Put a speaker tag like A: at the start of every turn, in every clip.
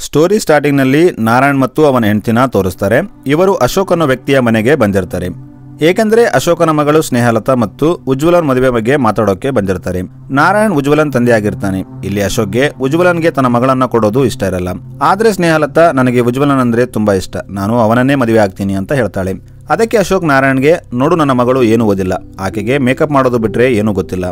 A: Story starting ನಲ್ಲಿ ನಾರಾಯಣ್ ಮತ್ತು ಅವನ ಹೆಂಡತಿನ ತೋರಿಸ್ತಾರೆ. ಇವರು ಅಶೋಕ್ ಅನ್ನೋ ವ್ಯಕ್ತಿಯ ಮನೆಗೆ ಬಂದಿರ್ತಾರೆ. ಏಕೆಂದ್ರೆ ಅಶೋಕನ ಮಗಳು ಸ್ನೇಹಲತಾ ಮತ್ತು ಉಜ್ವಲನ್ ಮದುವೆ ಬಗ್ಗೆ ಮಾತಾಡೋಕೆ ಬಂದಿರ್ತಾರೆ. ನಾರಾಯಣ್ ಉಜ್ವಲನ್ ತಂದೆ ಆಗಿರ್ತಾನೆ. ಇಲ್ಲಿ ಅಶೋಕ್ಗೆ ಉಜ್ವಲನ್ಗೆ ತನ್ನ ಮಗಳನ್ನ ಕೊಡೋದು ಇಷ್ಟ ಇರಲ್ಲ. ಆದ್ರೆ ಸ್ನೇಹಲತಾ ನನಗೆ ಉಜ್ವಲನ್ ಅಂದ್ರೆ ತುಂಬಾ ಇಷ್ಟ, ನಾನು ಅವನನ್ನೇ ಮದುವೆ ಆಗ್ತೀನಿ ಅಂತ ಹೇಳ್ತಾಳೆ. ಅದಕ್ಕೆ ಅಶೋಕ್ ನಾರಾಯಣ್ಗೆ, ನೋಡು ನನ್ನ ಮಗಳು ಏನು ಓದಿಲ್ಲ, ಆಕೆಗೆ ಮೇಕಪ್ ಮಾಡೋದು ಬಿಟ್ರೆ ಏನೂ ಗೊತ್ತಿಲ್ಲ,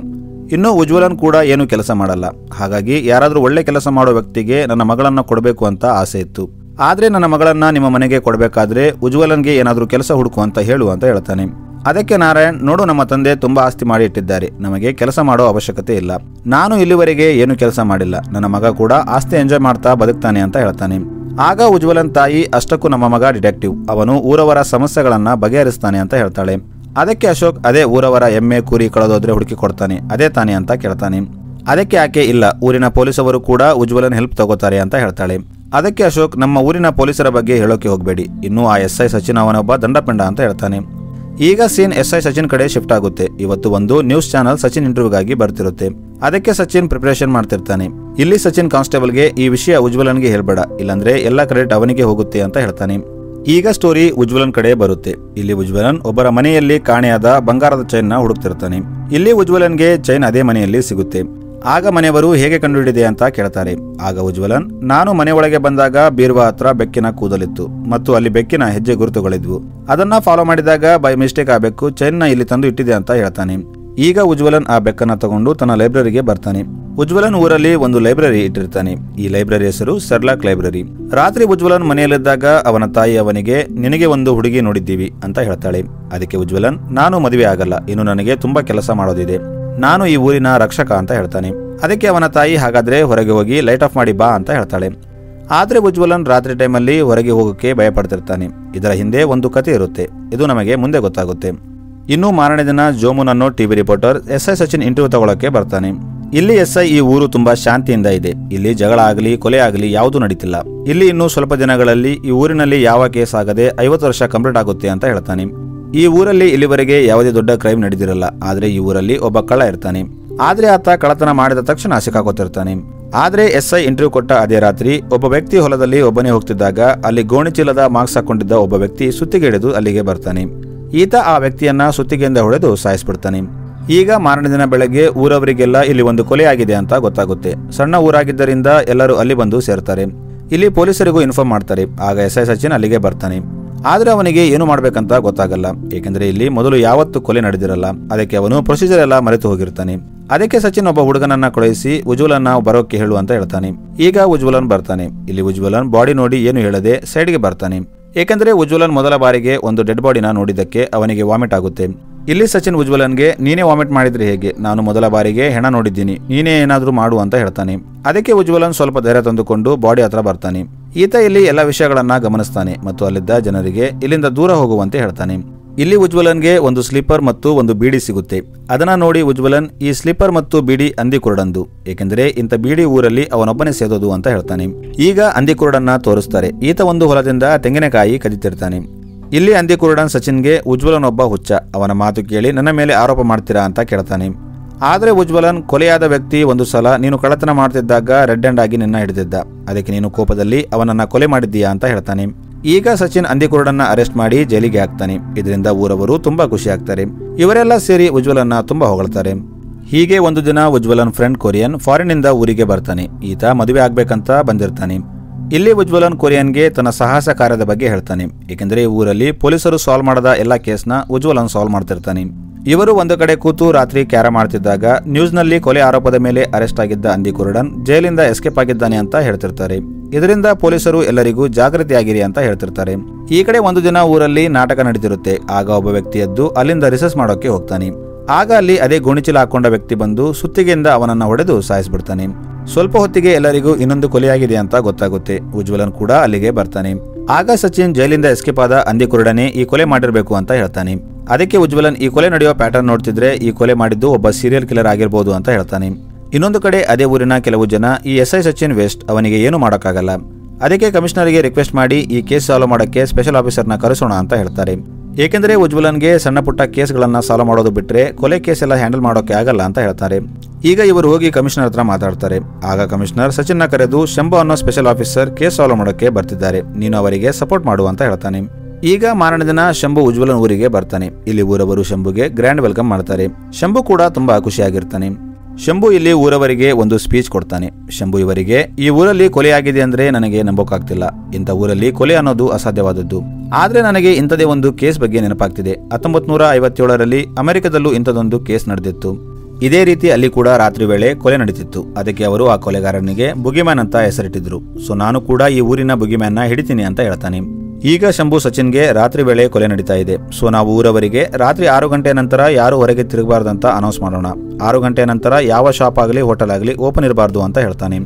A: ಇನ್ನು ಉಜ್ವಲನ್ ಕೂಡ ಏನು ಕೆಲಸ ಮಾಡಲ್ಲ, ಹಾಗಾಗಿ ಯಾರಾದ್ರೂ ಒಳ್ಳೆ ಕೆಲಸ ಮಾಡೋ ವ್ಯಕ್ತಿಗೆ ನನ್ನ ಮಗಳನ್ನ ಕೊಡಬೇಕು ಅಂತ ಆಸೆ ಇತ್ತು. ಆದ್ರೆ ನನ್ನ ಮಗಳನ್ನ ನಿಮ್ಮ ಮನೆಗೆ ಕೊಡಬೇಕಾದ್ರೆ ಉಜ್ವಲನ್ಗೆ ಏನಾದ್ರೂ ಕೆಲಸ ಹುಡುಕು ಅಂತ ಹೇಳು ಅಂತ ಹೇಳ್ತಾನೆ. ಅದಕ್ಕೆ ನಾರಾಯಣ್, ನೋಡು ನಮ್ಮ ತಂದೆ ತುಂಬಾ ಆಸ್ತಿ ಮಾಡಿ ಇಟ್ಟಿದ್ದಾರೆ, ನಮಗೆ ಕೆಲಸ ಮಾಡೋ ಅವಶ್ಯಕತೆ ಇಲ್ಲ, ನಾನು ಇಲ್ಲಿವರೆಗೆ ಏನು ಕೆಲಸ ಮಾಡಿಲ್ಲ, ನನ್ನ ಮಗ ಕೂಡ ಆಸ್ತಿ ಎಂಜಾಯ್ ಮಾಡ್ತಾ ಬದುಕ್ತಾನೆ ಅಂತ ಹೇಳ್ತಾನೆ. ಆಗ ಉಜ್ವಲನ್ ತಾಯಿ, ಅಷ್ಟಕ್ಕೂ ನಮ್ಮ ಮಗ ಡಿಟೆಕ್ಟಿವ್, ಅವನು ಊರವರ ಸಮಸ್ಯೆಗಳನ್ನ ಬಗೆಹರಿಸ್ತಾನೆ ಅಂತ ಹೇಳ್ತಾಳೆ. ಅದಕ್ಕೆ ಅಶೋಕ್, ಅದೇ ಊರವರ ಎಮ್ಮೆ ಕುರಿ ಕಳೆದೋದ್ರೆ ಹುಡುಕಿ ಕೊಡ್ತಾನೆ ಅದೇ ತಾನೆ ಅಂತ ಕೇಳ್ತಾನೆ. ಅದಕ್ಕೆ ಆಕೆ, ಇಲ್ಲ, ಊರಿನ ಪೊಲೀಸವರು ಕೂಡ ಉಜ್ವಲನ್ ಹೆಲ್ಪ್ ತಗೋತಾರೆ ಅಂತ ಹೇಳ್ತಾಳೆ. ಅದಕ್ಕೆ ಅಶೋಕ್, ನಮ್ಮ ಊರಿನ ಪೊಲೀಸರ ಬಗ್ಗೆ ಹೇಳೋಕೆ ಹೋಗಬೇಡಿ, ಇನ್ನು ಆ SI ಸಚಿನ್ ಅವನೊಬ್ಬ ದಂಡಪಿಂಡ ಅಂತ ಹೇಳ್ತಾನೆ. ಈಗ ಸೀನ್ SI ಸಚಿನ್ ಕಡೆ ಶಿಫ್ಟ್ ಆಗುತ್ತೆ. ಇವತ್ತು ಒಂದು ನ್ಯೂಸ್ ಚಾನಲ್ ಸಚಿನ್ ಇಂಟರ್ವ್ಯೂಗಾಗಿ ಬರ್ತಿರುತ್ತೆ. ಅದಕ್ಕೆ ಸಚಿನ್ ಪ್ರಿಪರೇಷನ್ ಮಾಡ್ತಿರ್ತಾನೆ. ಇಲ್ಲಿ ಸಚಿನ್ ಕಾನ್ಸ್ಟೇಬಲ್ಗೆ, ಈ ವಿಷಯ ಉಜ್ವಲನ್ಗೆ ಹೇಳ್ಬೇಡ, ಇಲ್ಲಾಂದ್ರೆ ಎಲ್ಲ ಕ್ರೆಡಿಟ್ ಅವನಿಗೆ ಹೋಗುತ್ತೆ ಅಂತ ಹೇಳ್ತಾನೆ. ಈಗ ಸ್ಟೋರಿ ಉಜ್ವಲನ್ ಕಡೆ ಬರುತ್ತೆ. ಇಲ್ಲಿ ಉಜ್ವಲನ್ ಒಬ್ಬರ ಮನೆಯಲ್ಲಿ ಕಾಣೆಯಾದ ಬಂಗಾರದ ಚೈನ್ ನ ಹುಡುಕ್ತಿರ್ತಾನೆ. ಇಲ್ಲಿ ಉಜ್ವಲನ್ಗೆ ಚೈನ್ ಅದೇ ಮನೆಯಲ್ಲಿ ಸಿಗುತ್ತೆ. ಆಗ ಮನೆಯವರು ಹೇಗೆ ಕಂಡುಹಿಡಿದೆ ಅಂತ ಕೇಳ್ತಾರೆ. ಆಗ ಉಜ್ವಲನ್, ನಾನು ಮನೆ ಒಳಗೆ ಬಂದಾಗ ಬೀರ್ವಾ ಹತ್ರ ಬೆಕ್ಕಿನ ಕೂದಲಿತ್ತು ಮತ್ತು ಅಲ್ಲಿ ಬೆಕ್ಕಿನ ಹೆಜ್ಜೆ ಗುರುತುಗಳಿದ್ವು, ಅದನ್ನ ಫಾಲೋ ಮಾಡಿದಾಗ ಬೈ ಮಿಸ್ಟೇಕ್ ಆ ಬೆಕ್ಕು ಚೈನ್ ನ ಇಲ್ಲಿ ತಂದು ಇಟ್ಟಿದೆ ಅಂತ ಹೇಳ್ತಾನೆ. ಈಗ ಉಜ್ವಲನ್ ಆ ಬೆಕ್ಕನ್ನ ತಗೊಂಡು ತನ್ನ ಲೈಬ್ರರಿಗೆ ಬರ್ತಾನೆ. ಉಜ್ವಲನ್ ಊರಲ್ಲಿ ಒಂದು ಲೈಬ್ರರಿ ಇಟ್ಟಿರ್ತಾನೆ. ಈ ಲೈಬ್ರರಿ ಹೆಸರು ಸರ್ಲಾಕ್ ಲೈಬ್ರರಿ. ರಾತ್ರಿ ಉಜ್ವಲನ್ ಮನೆಯಲ್ಲಿದ್ದಾಗ ಅವನ ತಾಯಿ ಅವನಿಗೆ, ನಿನಗೆ ಒಂದು ಹುಡುಗಿ ನೋಡಿದ್ದೀವಿ ಅಂತ ಹೇಳ್ತಾಳೆ. ಅದಕ್ಕೆ ಉಜ್ವಲನ್, ನಾನು ಮದುವೆ ಆಗಲ್ಲ, ಇನ್ನು ನನಗೆ ತುಂಬಾ ಕೆಲಸ ಮಾಡೋದಿದೆ, ನಾನು ಈ ಊರಿನ ರಕ್ಷಕ ಅಂತ ಹೇಳ್ತಾನೆ. ಅದಕ್ಕೆ ಅವನ ತಾಯಿ, ಹಾಗಾದ್ರೆ ಹೊರಗೆ ಹೋಗಿ ಲೈಟ್ ಆಫ್ ಮಾಡಿ ಬಾ ಅಂತ ಹೇಳ್ತಾಳೆ. ಆದ್ರೆ ಉಜ್ವಲನ್ ರಾತ್ರಿ ಟೈಮಲ್ಲಿ ಹೊರಗೆ ಹೋಗೋಕೆ ಭಯ ಪಡ್ತಿರ್ತಾನೆ. ಇದರ ಹಿಂದೆ ಒಂದು ಕಥೆ ಇರುತ್ತೆ, ಇದು ನಮಗೆ ಮುಂದೆ ಗೊತ್ತಾಗುತ್ತೆ. ಇನ್ನು ಮಾರನೇ ದಿನ ಜೋಮುನ್ ಅನ್ನೋ TV reporter SI Sachin interview ತಗೊಳಕ್ಕೆ ಬರ್ತಾನೆ. ಇಲ್ಲಿ SI, ಈ ಊರು ತುಂಬಾ ಶಾಂತಿಯಿಂದ ಇದೆ, ಇಲ್ಲಿ ಜಗಳ ಆಗಲಿ ಕೊಲೆ ಆಗಲಿ ಯಾವುದೂ ನಡೀತಿಲ್ಲ, ಇಲ್ಲಿ ಇನ್ನು ಸ್ವಲ್ಪ ದಿನಗಳಲ್ಲಿ ಈ ಊರಿನಲ್ಲಿ ಯಾವ ಕೇಸ್ ಆಗದೆ 50 ವರ್ಷ ಕಂಪ್ಲೀಟ್ ಆಗುತ್ತೆ ಅಂತ ಹೇಳ್ತಾನೆ. ಈ ಊರಲ್ಲಿ ಇಲ್ಲಿವರೆಗೆ ಯಾವುದೇ ದೊಡ್ಡ ಕ್ರೈಮ್ ನಡೆದಿರಲ್ಲ, ಆದ್ರೆ ಈ ಊರಲ್ಲಿ ಒಬ್ಬ ಕಳ್ಳ ಇರ್ತಾನೆ. ಆದ್ರೆ ಆತ ಕಳ್ಳತನ ಮಾಡಿದ ತಕ್ಷಣ ಸಿಕ್ಕಾಕೋತಿರ್ತಾನೆ. ಆದ್ರೆ SI ಇಂಟರ್ವ್ಯೂ ಕೊಟ್ಟ ಅದೇ ರಾತ್ರಿ ಒಬ್ಬ ವ್ಯಕ್ತಿ ಹೊಲದಲ್ಲಿ ಒಬ್ಬನೇ ಹೋಗ್ತಿದ್ದಾಗ ಅಲ್ಲಿ ಗೋಣಿಚೀಲದ ಮಾರ್ಕ್ಸ್ ಹಾಕೊಂಡಿದ್ದ ಒಬ್ಬ ವ್ಯಕ್ತಿ ಸುತ್ತಿಗೆ ಹಿಡಿದು ಅಲ್ಲಿಗೆ ಬರ್ತಾನೆ. ಈತ ಆ ವ್ಯಕ್ತಿಯನ್ನ ಸುತ್ತಿಗೆಯಿಂದ ಹೊಡೆದು ಸಾಯಿಸ್ಬಿಡ್ತಾನೆ. ಈಗ ಮಾರನೇ ದಿನ ಬೆಳಗ್ಗೆ ಊರವರಿಗೆಲ್ಲ ಇಲ್ಲಿ ಒಂದು ಕೊಲೆ ಆಗಿದೆ ಅಂತ ಗೊತ್ತಾಗುತ್ತೆ. ಸಣ್ಣ ಊರಾಗಿದ್ದರಿಂದ ಎಲ್ಲರೂ ಅಲ್ಲಿ ಬಂದು ಸೇರ್ತಾರೆ. ಇಲ್ಲಿ ಪೊಲೀಸರಿಗೂ ಇನ್ಫಾರ್ಮ್ ಮಾಡ್ತಾರೆ. ಆಗ SI ಸಚಿನ್ ಅಲ್ಲಿಗೆ ಬರ್ತಾನೆ. ಆದ್ರೆ ಅವನಿಗೆ ಏನು ಮಾಡ್ಬೇಕಂತ ಗೊತ್ತಾಗಲ್ಲ, ಏಕೆಂದ್ರೆ ಇಲ್ಲಿ ಮೊದಲು ಯಾವತ್ತೂ ಕೊಲೆ ನಡೆದಿರಲ್ಲ. ಅದಕ್ಕೆ ಅವನು ಪ್ರೊಸೀಜರ್ ಎಲ್ಲ ಮರೆತು ಹೋಗಿರ್ತಾನೆ. ಅದಕ್ಕೆ ಸಚಿನ್ ಒಬ್ಬ ಹುಡುಗನನ್ನ ಕಳುಹಿಸಿ ಉಜ್ವಲನ್ನ ಬರೋಕೆ ಹೇಳು ಅಂತ ಹೇಳ್ತಾನೆ. ಈಗ ಉಜ್ವಲನ್ ಬರ್ತಾನೆ. ಇಲ್ಲಿ ಉಜ್ವಲನ್ ಬಾಡಿ ನೋಡಿ ಏನು ಹೇಳದೆ ಸೈಡ್ಗೆ ಬರ್ತಾನೆ. ಏಕೆಂದ್ರೆ ಉಜ್ವಲನ್ ಮೊದಲ ಬಾರಿಗೆ ಒಂದು ಡೆಡ್ ಬಾಡಿನ ನೋಡಿದ್ದಕ್ಕೆ ಅವನಿಗೆ ವಾಮಿಟ್ ಆಗುತ್ತೆ. ಇಲ್ಲಿ ಸಚಿನ್ ಉಜ್ವಲನ್ಗೆ, ನೀನೇ ವಾಮಿಟ್ ಮಾಡಿದ್ರೆ ಹೇಗೆ, ನಾನು ಮೊದಲ ಬಾರಿಗೆ ಹೆಣ ನೋಡಿದ್ದೀನಿ, ನೀನೇ ಏನಾದ್ರೂ ಮಾಡು ಅಂತ ಹೇಳ್ತಾನೆ. ಅದಕ್ಕೆ ಉಜ್ವಲನ್ ಸ್ವಲ್ಪ ಧೈರ್ಯ ತಂದುಕೊಂಡು ಬಾಡಿ ಹತ್ರ ಬರ್ತಾನೆ. ಈತ ಇಲ್ಲಿ ಎಲ್ಲ ವಿಷಯಗಳನ್ನ ಗಮನಿಸ್ತಾನೆ ಮತ್ತು ಅಲ್ಲಿದ್ದ ಜನರಿಗೆ ಇಲ್ಲಿಂದ ದೂರ ಹೋಗುವಂತೆ ಹೇಳ್ತಾನೆ. ಇಲ್ಲಿ ಉಜ್ವಲನ್ಗೆ ಒಂದು ಸ್ಲೀಪರ್ ಮತ್ತು ಒಂದು ಬೀಡಿ ಸಿಗುತ್ತೆ. ಅದನ್ನ ನೋಡಿ ಉಜ್ವಲನ್, ಈ ಸ್ಲೀಪರ್ ಮತ್ತು ಬೀಡಿ ಅಂದಿಕುರುಡಂದು, ಏಕೆಂದರೆ ಇಂಥ ಬೀಡಿ ಊರಲ್ಲಿ ಅವನೊಬ್ಬನೇ ಸೇದೋದು ಅಂತ ಹೇಳ್ತಾನೆ. ಈಗ ಅಂದಿಕುರುಡನ್ನ ತೋರಿಸ್ತಾರೆ. ಈತ ಒಂದು ಹೊಲದಿಂದ ತೆಂಗಿನಕಾಯಿ ಕದಿತಿರ್ತಾನೆ. ಇಲ್ಲಿ ಅಂದಿಕುರುಡನ್ ಸಚಿನ್ಗೆ, ಉಜ್ವಲನ್ ಒಬ್ಬ ಹುಚ್ಚ, ಅವನ ಮಾತು ಕೇಳಿ ನನ್ನ ಮೇಲೆ ಆರೋಪ ಮಾಡ್ತೀರಾ ಅಂತ ಕೇಳ್ತಾನೆ. ಆದ್ರೆ ಉಜ್ವಲನ್, ಕೊಲೆಯಾದ ವ್ಯಕ್ತಿ ಒಂದು ಸಲ ನೀನು ಕಳ್ಳತನ ಮಾಡ್ತಿದ್ದಾಗ ರೆಡ್ ಹ್ಯಾಂಡ್ ಆಗಿ ನಿನ್ನ ಹಿಡಿದಿದ್ದ, ಅದಕ್ಕೆ ನೀನು ಕೋಪದಲ್ಲಿ ಅವನನ್ನ ಕೊಲೆ ಮಾಡಿದ್ದೀಯಾ ಅಂತ ಹೇಳ್ತಾನೆ. ಈಗ ಸಚಿನ್ ಅಂದಿಕುರುಡನ್ನ ಅರೆಸ್ಟ್ ಮಾಡಿ ಜೈಲಿಗೆ ಹಾಕ್ತಾನೆ. ಇದರಿಂದ ಊರವರು ತುಂಬಾ ಖುಷಿ ಆಗ್ತಾರೆ. ಇವರೆಲ್ಲ ಸೇರಿ ಉಜ್ವಲನ್ನ ತುಂಬಾ ಹೊಗಳ್ತಾರೆ. ಹೀಗೆ ಒಂದು ದಿನ ಉಜ್ವಲನ್ ಫ್ರೆಂಡ್ ಕೊರಿಯನ್ ಫಾರಿನ್ ಇಂದ ಊರಿಗೆ ಬರ್ತಾನೆ. ಈತ ಮದುವೆ ಆಗ್ಬೇಕಂತ ಬಂದಿರ್ತಾನೆ. ಇಲ್ಲಿ ಉಜ್ವಲನ್ ಕೊರಿಯನ್ಗೆ ತನ್ನ ಸಾಹಸ ಕಾರ್ಯದ ಬಗ್ಗೆ ಹೇಳ್ತಾನೆ. ಏಕೆಂದರೆ ಊರಲ್ಲಿ ಪೊಲೀಸರು ಸಾಲ್ವ್ ಮಾಡದ ಎಲ್ಲಾ ಕೇಸ್ನ ಉಜ್ವಲನ್ ಸಾಲ್ವ್ ಮಾಡ್ತಿರ್ತಾನೆ. ಇವರು ಒಂದು ಕಡೆ ಕೂತು ರಾತ್ರಿ ಕ್ಯಾರ ಮಾಡ್ತಿದ್ದಾಗ ನ್ಯೂಸ್ನಲ್ಲಿ ಕೊಲೆ ಆರೋಪದ ಮೇಲೆ ಅರೆಸ್ಟ್ ಆಗಿದ್ದ ಅಂದಿಕುರುಡನ್ ಜೈಲಿಂದ ಎಸ್ಕೇಪ್ ಆಗಿದ್ದಾನೆ ಅಂತ ಹೇಳ್ತಿರ್ತಾರೆ. ಇದರಿಂದ ಪೊಲೀಸರು ಎಲ್ಲರಿಗೂ ಜಾಗೃತಿಯಾಗಿರಿ ಅಂತ ಹೇಳ್ತಿರ್ತಾರೆ. ಈ ಕಡೆ ಒಂದು ದಿನ ಊರಲ್ಲಿ ನಾಟಕ ನಡೀತಿರುತ್ತೆ. ಆಗ ಒಬ್ಬ ವ್ಯಕ್ತಿ ಎದ್ದು ಅಲ್ಲಿಂದ ರಿಸರ್ಚ್ ಮಾಡೋಕೆ ಹೋಗ್ತಾನೆ. ಆಗ ಅಲ್ಲಿ ಅದೇ ಗೋಣಿಚೀಲ ಹಾಕೊಂಡ ವ್ಯಕ್ತಿ ಬಂದು ಸುತ್ತಿಗೆಯಿಂದ ಅವನನ್ನ ಹೊಡೆದು ಸಾಯಿಸ್ಬಿಡ್ತಾನೆ. ಸ್ವಲ್ಪ ಹೊತ್ತಿಗೆ ಎಲ್ಲರಿಗೂ ಇನ್ನೊಂದು ಕೊಲೆಯಾಗಿದೆ ಅಂತ ಗೊತ್ತಾಗುತ್ತೆ. ಉಜ್ವಲನ್ ಕೂಡ ಅಲ್ಲಿಗೆ ಬರ್ತಾನೆ. ಆಗ ಸಚಿನ್ ಜೈಲಿಂದ ಎಸ್ಕೇಪ್ ಆದ ಅಂದಿಕುರುಡನೇ ಈ ಕೊಲೆ ಮಾಡಿರ್ಬೇಕು ಅಂತ ಹೇಳ್ತಾನೆ. ಅದಕ್ಕೆ ಉಜ್ವಲನ್, ಈ ಕೊಲೆ ನಡೆಯೋ ಪ್ಯಾಟರ್ನ್ ನೋಡ್ತಿದ್ರೆ ಈ ಕೊಲೆ ಮಾಡಿದ್ದು ಒಬ್ಬ ಸೀರಿಯಲ್ ಕಿಲ್ಲರ್ ಆಗಿರ್ಬೋದು ಅಂತ ಹೇಳ್ತಾನೆ. ಇನ್ನೊಂದು ಕಡೆ ಅದೇ ಊರಿನ ಕೆಲವು ಜನ, ಈ SI ಸಚಿನ್ ವೆಸ್ಟ್, ಅವನಿಗೆ ಏನು ಮಾಡೋಕ್ಕಾಗಲ್ಲ, ಅದಕ್ಕೆ ಕಮಿಷನರ್ಗೆ ರಿಕ್ವೆಸ್ಟ್ ಮಾಡಿ ಈ ಕೇಸ್ ಸಾಲ್ವ್ ಮಾಡೋಕ್ಕೆ ಸ್ಪೆಷಲ್ ಆಫೀಸರ್ನ ಕರೆಸೋಣ ಅಂತ ಹೇಳ್ತಾರೆ. ಏಕೆಂದರೆ ಉಜ್ವಲನ್ಗೆ ಸಣ್ಣ ಪುಟ್ಟ ಕೇಸ್ಗಳನ್ನ ಸಾಲ್ವ್ ಮಾಡೋದು ಬಿಟ್ರೆ ಕೊಲೆ ಕೇಸ್ ಎಲ್ಲ ಹ್ಯಾಂಡಲ್ ಮಾಡೋಕೆ ಆಗಲ್ಲ ಅಂತ ಹೇಳ್ತಾರೆ. ಈಗ ಇವರು ಹೋಗಿ ಕಮಿಷನರ್ ಹತ್ರ ಮಾತಾಡ್ತಾರೆ. ಆಗ ಕಮಿಷನರ್ ಸಚಿನ್ನ ಕರೆದು ಶಂಭು ಅನ್ನೋ ಸ್ಪೆಷಲ್ ಆಫೀಸರ್ ಕೇಸ್ ಸಾಲ್ವ್ ಮಾಡೋಕೆ ಬರ್ತಿದ್ದಾರೆ, ನೀನು ಅವರಿಗೆ ಸಪೋರ್ಟ್ ಮಾಡು ಅಂತ ಹೇಳ್ತಾನೆ. ಈಗ ಮಾರನೇ ದಿನ ಶಂಭು ಉಜ್ವಲನ್ ಊರಿಗೆ ಬರ್ತಾನೆ. ಇಲ್ಲಿ ಊರವರು ಶಂಭುಗೆ ಗ್ರ್ಯಾಂಡ್ ವೆಲ್ಕಮ್ ಮಾಡ್ತಾರೆ. ಶಂಭು ಕೂಡ ತುಂಬಾ ಖುಷಿಯಾಗಿರ್ತಾನೆ. ಶಂಭು ಇಲ್ಲಿ ಊರವರಿಗೆ ಒಂದು ಸ್ಪೀಚ್ ಕೊಡ್ತಾನೆ. ಶಂಭು ಇವರಿಗೆ, ಈ ಊರಲ್ಲಿ ಕೊಲೆ ಆಗಿದೆ ಅಂದ್ರೆ ನನಗೆ ನಂಬೋಕಾಗ್ತಿಲ್ಲ. ಇಂಥ ಊರಲ್ಲಿ ಕೊಲೆ ಅನ್ನೋದು ಅಸಾಧ್ಯವಾದದ್ದು. ಆದ್ರೆ ನನಗೆ ಇಂಥದೇ ಒಂದು ಕೇಸ್ ಬಗ್ಗೆ ನೆನಪಾಗ್ತಿದೆ. 1957ರಲ್ಲಿ ಅಮೆರಿಕದಲ್ಲೂ ಇಂಥದೊಂದು ಕೇಸ್ ನಡೆದಿತ್ತು. ಇದೇ ರೀತಿ ಅಲ್ಲಿ ಕೂಡ ರಾತ್ರಿ ವೇಳೆ ಕೊಲೆ ನಡೀತಿತ್ತು. ಅದಕ್ಕೆ ಅವರು ಆ ಕೊಲೆಗಾರನಿಗೆ ಬುಗಿಮ್ಯಾನ್ ಅಂತ ಹೆಸರಿಟ್ಟಿದ್ರು. ಸೊ ನಾನು ಕೂಡ ಈ ಊರಿನ ಬುಗಿಮ್ಯಾನ್ನ ಹಿಡಿತೀನಿ ಅಂತ ಹೇಳ್ತಾನೆ. ಈಗ ಶಂಭು ಸಚಿನ್ಗೆ ರಾತ್ರಿ ವೇಳೆ ಕೊಲೆ ನಡೀತಾ ಇದೆ. ಸೊ ನಾವು ಊರವರಿಗೆ ರಾತ್ರಿ 6 ಗಂಟೆ ನಂತರ ಯಾರು ಹೊರಗೆ ತಿರುಗಬಾರ್ದಂತ ಅನೌನ್ಸ್ ಮಾಡೋಣ. 6 ಗಂಟೆ ನಂತರ ಯಾವ ಶಾಪ್ ಆಗಲಿ ಹೋಟೆಲ್ ಆಗಲಿ ಓಪನ್ ಇರಬಾರ್ದು ಅಂತ ಹೇಳ್ತಾನೆ.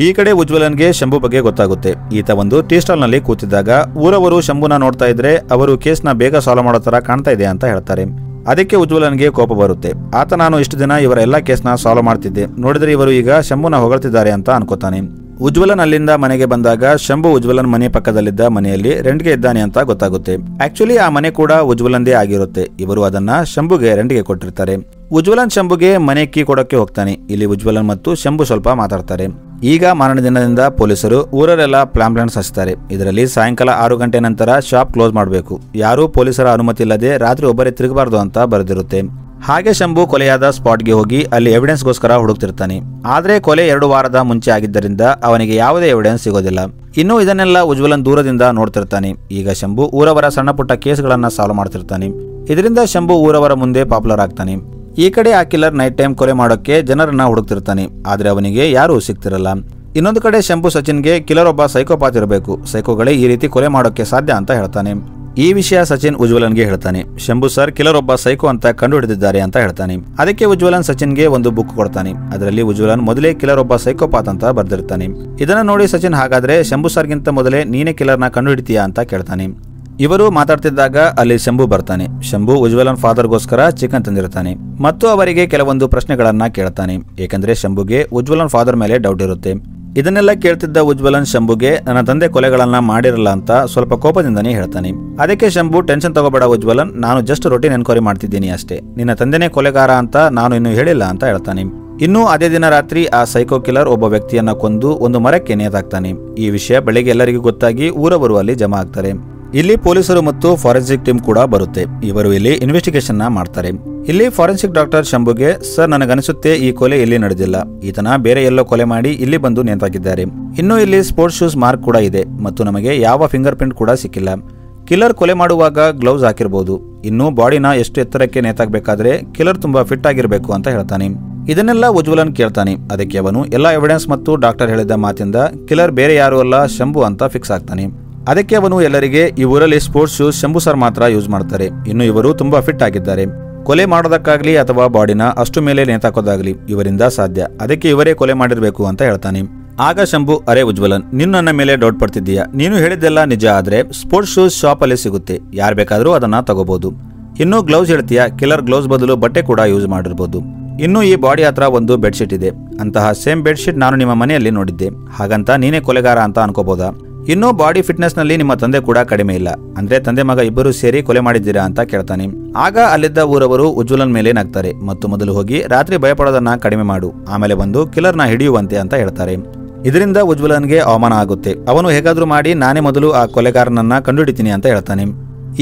A: ಈ ಕಡೆ ಉಜ್ವಲನ್ಗೆ ಶಂಭು ಬಗ್ಗೆ ಗೊತ್ತಾಗುತ್ತೆ. ಈತ ಒಂದು ಟೀ ಸ್ಟಾಲ್ ನಲ್ಲಿ ಕೂತಿದ್ದಾಗ ಊರವರು ಶಂಭುನ ನೋಡ್ತಾ ಇದ್ರೆ ಅವರು ಕೇಸ್ನ ಬೇಗ ಸಾಲ್ವ್ ಮಾಡೋ ತರ ಕಾಣ್ತಾ ಇದೆ ಅಂತ ಹೇಳ್ತಾರೆ. ಅದಕ್ಕೆ ಉಜ್ವಲನ್ಗೆ ಕೋಪ ಬರುತ್ತೆ. ಆತ ನಾನು ಇಷ್ಟು ದಿನ ಇವರ ಎಲ್ಲಾ ಕೇಸ್ನ ಸಾಲ್ವ್ ಮಾಡ್ತಿದ್ದೆ, ನೋಡಿದ್ರೆ ಇವರು ಈಗ ಶಂಭುನ ಹೊಗಳ್ತಿದ್ದಾರೆ ಅಂತ ಅನ್ಕೋತಾನೆ. ಉಜ್ವಲನ್ ಅಲ್ಲಿಂದ ಮನೆಗೆ ಬಂದಾಗ ಶಂಭು ಉಜ್ವಲನ್ ಮನೆ ಪಕ್ಕದಲ್ಲಿದ್ದ ಮನೆಯಲ್ಲಿ ರೆಂಟ್ಗೆ ಇದ್ದಾನೆ ಅಂತ ಗೊತ್ತಾಗುತ್ತೆ. ಆಕ್ಚುಲಿ ಆ ಮನೆ ಕೂಡ ಉಜ್ವಲನ್ದೇ ಆಗಿರುತ್ತೆ. ಇವರು ಅದನ್ನ ಶಂಭುಗೆ ರೆಂಟ್ಗೆ ಕೊಟ್ಟಿರ್ತಾರೆ. ಉಜ್ವಲನ್ ಶಂಭುಗೆ ಮನೆ ಕೀ ಕೊಡಕ್ಕೆ ಹೋಗ್ತಾನೆ. ಇಲ್ಲಿ ಉಜ್ವಲನ್ ಮತ್ತು ಶಂಭು ಸ್ವಲ್ಪ ಮಾತಾಡ್ತಾರೆ. ಈಗ ಮಾರನೇ ದಿನದಿಂದ ಪೊಲೀಸರು ಊರರೆಲ್ಲ ಪ್ಲಾನ್ಸ್ ಹಚ್ತಾರೆ. ಇದರಲ್ಲಿ ಸಾಯಂಕಾಲ 6 ಗಂಟೆ ನಂತರ ಶಾಪ್ ಕ್ಲೋಸ್ ಮಾಡಬೇಕು, ಯಾರೂ ಪೊಲೀಸರ ಅನುಮತಿ ಇಲ್ಲದೆ ರಾತ್ರಿ ಒಬ್ಬರೇ ತಿರುಗಬಾರ್ದು ಅಂತ ಬರೆದಿರುತ್ತೆ. ಹಾಗೆ ಶಂಭು ಕೊಲೆಯಾದ ಸ್ಪಾಟ್ಗೆ ಹೋಗಿ ಅಲ್ಲಿ ಎವಿಡೆನ್ಸ್ಗೋಸ್ಕರ ಹುಡುಕ್ತಿರ್ತಾನೆ. ಆದ್ರೆ ಕೊಲೆ 2 ವಾರದ ಮುಂಚೆ ಆಗಿದ್ದರಿಂದ ಅವನಿಗೆ ಯಾವುದೇ ಎವಿಡೆನ್ಸ್ ಸಿಗೋದಿಲ್ಲ. ಇನ್ನು ಇದನ್ನೆಲ್ಲ ಉಜ್ವಲನ್ ದೂರದಿಂದ ನೋಡ್ತಿರ್ತಾನೆ. ಈಗ ಶಂಭು ಊರವರ ಸಣ್ಣ ಪುಟ್ಟ ಕೇಸ್ಗಳನ್ನ ಸಾಲ್ವ್ ಮಾಡ್ತಿರ್ತಾನೆ. ಇದರಿಂದ ಶಂಭು ಊರವರ ಮುಂದೆ ಪಾಪ್ಯುಲರ್ ಆಗ್ತಾನೆ. ಈ ಕಡೆ ಆ ಕಿಲ್ಲರ್ ನೈಟ್ ಟೈಮ್ ಕೊಲೆ ಮಾಡೋಕೆ ಜನರನ್ನ ಹುಡುಕ್ತಿರ್ತಾನೆ. ಆದ್ರೆ ಅವನಿಗೆ ಯಾರೂ ಸಿಗ್ತಿರಲ್ಲ. ಇನ್ನೊಂದು ಕಡೆ ಶಂಭು ಸಚಿನ್ಗೆ ಕಿಲ್ಲರ್ ಒಬ್ಬ ಸೈಕೋಪಾತ್ ಇರಬೇಕು, ಸೈಕೋಗಳೇ ಈ ರೀತಿ ಕೊಲೆ ಮಾಡೋಕೆ ಸಾಧ್ಯ ಅಂತ ಹೇಳ್ತಾನೆ. ಈ ವಿಷಯ ಸಚಿನ್ ಉಜ್ವಲನ್ಗೆ ಹೇಳ್ತಾನೆ. ಶಂಭು ಸರ್ ಕಿಲ್ಲರ್ ಒಬ್ಬ ಸೈಕೋ ಅಂತ ಕಂಡು ಹಿಡಿದಿದ್ದಾರೆ ಅಂತ ಹೇಳ್ತಾನೆ. ಅದಕ್ಕೆ ಉಜ್ವಲನ್ ಸಚಿನ್ಗೆ ಒಂದು ಬುಕ್ ಕೊಡ್ತಾನೆ. ಅದರಲ್ಲಿ ಉಜ್ವಲನ್ ಮೊದಲೇ ಕಿಲ್ಲರ್ ಒಬ್ಬ ಸೈಕೋಪಾತ್ ಅಂತ ಬರ್ದಿರ್ತಾನೆ. ಇದನ್ನ ನೋಡಿ ಸಚಿನ್, ಹಾಗಾದ್ರೆ ಶಂಭು ಸರ್ಗಿಂತ ಮೊದಲೇ ನೀನೇ ಕಿಲ್ಲರ್ನ ಕಂಡು ಹಿಡಿತೀಯಾ ಅಂತ ಕೇಳ್ತಾನೆ. ಇವರು ಮಾತಾಡ್ತಿದ್ದಾಗ ಅಲ್ಲಿ ಶಂಭು ಬರ್ತಾನೆ. ಶಂಭು ಉಜ್ವಲನ್ ಫಾದರ್ಗೋಸ್ಕರ ಚಿಕನ್ ತಂದಿರ್ತಾನೆ ಮತ್ತು ಅವರಿಗೆ ಕೆಲವೊಂದು ಪ್ರಶ್ನೆಗಳನ್ನ ಕೇಳ್ತಾನೆ. ಏಕೆಂದ್ರೆ ಶಂಭುಗೆ ಉಜ್ವಲನ್ ಫಾದರ್ ಮೇಲೆ ಡೌಟ್ ಇರುತ್ತೆ. ಇದನ್ನೆಲ್ಲ ಕೇಳ್ತಿದ್ದ ಉಜ್ವಲನ್ ಶಂಭುಗೆ ನನ್ನ ತಂದೆ ಕೊಲೆಗಳನ್ನ ಮಾಡಿರಲ್ಲ ಅಂತ ಸ್ವಲ್ಪ ಕೋಪದಿಂದನೇ ಹೇಳ್ತಾನೆ. ಅದಕ್ಕೆ ಶಂಭು, ಟೆನ್ಷನ್ ತಗೋಬೇಡ ಉಜ್ವಲನ್, ನಾನು ಜಸ್ಟ್ ರೊಟೀನ್ ಎನ್ಕ್ವೈರಿ ಮಾಡ್ತಿದ್ದೀನಿ ಅಷ್ಟೇ, ನಿನ್ನ ತಂದೆನೇ ಕೊಲೆಗಾರ ಅಂತ ನಾನು ಇನ್ನೂ ಹೇಳಿಲ್ಲ ಅಂತ ಹೇಳ್ತಾನೆ. ಇನ್ನು ಅದೇ ದಿನ ರಾತ್ರಿ ಆ ಸೈಕೋ ಕಿಲ್ಲರ್ ಒಬ್ಬ ವ್ಯಕ್ತಿಯನ್ನ ಕೊಂದು ಒಂದು ಮರಕ್ಕೆ ನೇತಾಕ್ತಾನೆ. ಈ ವಿಷಯ ಬೆಳಿಗ್ಗೆ ಎಲ್ಲರಿಗೂ ಗೊತ್ತಾಗಿ ಊರವರು ಅಲ್ಲಿ ಜಮಾ ಆಗ್ತಾರೆ. ಇಲ್ಲಿ ಪೊಲೀಸರು ಮತ್ತು ಫಾರೆನ್ಸಿಕ್ ಟೀಮ್ ಕೂಡ ಬರುತ್ತೆ. ಇವರು ಇಲ್ಲಿ ಇನ್ವೆಸ್ಟಿಗೇಷನ್ ಮಾಡ್ತಾರೆ. ಇಲ್ಲಿ ಫಾರೆನ್ಸಿಕ್ ಡಾಕ್ಟರ್ ಶಂಭುಗೆ, ಸರ್ ನನಗನಿಸುತ್ತೆ ಈ ಕೊಲೆ ಇಲ್ಲಿ ನಡೆದಿಲ್ಲ, ಈತನ ಬೇರೆ ಎಲ್ಲೋ ಕೊಲೆ ಮಾಡಿ ಇಲ್ಲಿ ಬಂದು ನೇತಾಕಿದ್ದಾರೆ. ಇನ್ನು ಇಲ್ಲಿ ಸ್ಪೋರ್ಟ್ಸ್ ಶೂಸ್ ಮಾರ್ಕ್ ಕೂಡ ಇದೆ ಮತ್ತು ನಮಗೆ ಯಾವ ಫಿಂಗರ್ ಪ್ರಿಂಟ್ ಕೂಡ ಸಿಕ್ಕಿಲ್ಲ. ಕಿಲ್ಲರ್ ಕೊಲೆ ಮಾಡುವಾಗ ಗ್ಲೌಸ್ ಹಾಕಿರಬಹುದು. ಇನ್ನು ಬಾಡಿನ ಎಷ್ಟು ಎತ್ತರಕ್ಕೆ ನೇತಾಕಬೇಕಾದ್ರೆ ಕಿಲ್ಲರ್ ತುಂಬಾ ಫಿಟ್ ಆಗಿರಬೇಕು ಅಂತ ಹೇಳ್ತಾನೆ. ಇದನ್ನೆಲ್ಲ ಉಜ್ವಲನ್ ಕೇಳ್ತಾನೆ. ಅದಕ್ಕೆ ಅವನು ಎಲ್ಲಾ ಎವಿಡೆನ್ಸ್ ಮತ್ತು ಡಾಕ್ಟರ್ ಹೇಳಿದ ಮಾತಿಂದ ಕಿಲ್ಲರ್ ಬೇರೆ ಯಾರು ಅಲ್ಲ ಶಂಭು ಅಂತ ಫಿಕ್ಸ್ ಆಗ್ತಾನೆ. ಅದಕ್ಕೆ ಅವನು ಎಲ್ಲರಿಗೆ, ಈ ಊರಲ್ಲಿ ಸ್ಪೋರ್ಟ್ಸ್ ಶೂಸ್ ಶಂಭು ಸರ್ ಮಾತ್ರ ಯೂಸ್ ಮಾಡ್ತಾರೆ, ಇನ್ನು ಇವರು ತುಂಬಾ ಫಿಟ್ ಆಗಿದ್ದಾರೆ, ಕೊಲೆ ಮಾಡೋದಕ್ಕಾಗ್ಲಿ ಅಥವಾ ಬಾಡಿನ ಅಷ್ಟು ಮೇಲೆ ನೇತಾಕೋದಾಗ್ಲಿ ಇವರಿಂದ ಸಾಧ್ಯ, ಅದಕ್ಕೆ ಇವರೇ ಕೊಲೆ ಮಾಡಿರ್ಬೇಕು ಅಂತ ಹೇಳ್ತಾನೆ. ಆಗ ಶಂಭು, ಅರೆ ಉಜ್ವಲನ್, ನೀನು ನನ್ನ ಮೇಲೆ ಡೌಟ್ ಪಡ್ತಿದ್ದೀಯಾ, ನೀನು ಹೇಳಿದ್ದೆಲ್ಲ ನಿಜ ಆದ್ರೆ ಸ್ಪೋರ್ಟ್ಸ್ ಶೂಸ್ ಶಾಪ್ ಅಲ್ಲಿ ಸಿಗುತ್ತೆ, ಯಾರು ಬೇಕಾದ್ರೂ ಅದನ್ನ ತಗೋಬಹುದು. ಇನ್ನು ಗ್ಲೌಸ್ ಹೇಳ್ತೀಯಾ, ಕಿಲ್ಲರ್ ಗ್ಲೌಸ್ ಬದಲು ಬಟ್ಟೆ ಕೂಡ ಯೂಸ್ ಮಾಡಿರ್ಬೋದು. ಇನ್ನು ಈ ಬಾಡಿ ಹತ್ರ ಒಂದು ಬೆಡ್ಶೀಟ್ ಇದೆ, ಅಂತಹ ಸೇಮ್ ಬೆಡ್ಶೀಟ್ ನಾನು ನಿಮ್ಮ ಮನೆಯಲ್ಲಿ ನೋಡಿದ್ದೆ, ಹಾಗಂತ ನೀನೇ ಕೊಲೆಗಾರ ಅಂತ ಅನ್ಕೋಬಹುದಾ? ಇನ್ನು ಬಾಡಿ ಫಿಟ್ನೆಸ್ ನಲ್ಲಿ ನಿಮ್ಮ ತಂದೆ ಕೂಡ ಕಡಿಮೆ ಇಲ್ಲ, ಅಂದ್ರೆ ತಂದೆ ಮಗ ಇಬ್ಬರು ಸೇರಿ ಕೊಲೆ ಮಾಡಿದ್ದೀರಾ ಅಂತ ಕೇಳ್ತಾನೆ. ಆಗ ಅಲ್ಲಿದ್ದ ಊರವರು ಉಜ್ವಲನ್ ಮೇಲೆ ನಗ್ತಾರೆ ಮತ್ತು ಮೊದಲು ಹೋಗಿ ರಾತ್ರಿ ಭಯಪಡೋದನ್ನ ಕಡಿಮೆ ಮಾಡು, ಆಮೇಲೆ ಬಂದು ಕಿಲ್ಲರ್ನ ಹಿಡಿಯುವಂತೆ ಅಂತ ಹೇಳ್ತಾರೆ. ಇದರಿಂದ ಉಜ್ವಲನ್ಗೆ ಅವಮಾನ ಆಗುತ್ತೆ. ಅವನು ಹೇಗಾದ್ರೂ ಮಾಡಿ ನಾನೇ ಮೊದಲು ಆ ಕೊಲೆಗಾರನನ್ನ ಕಂಡುಹಿಡಿತೀನಿ ಅಂತ ಹೇಳ್ತಾನೆ.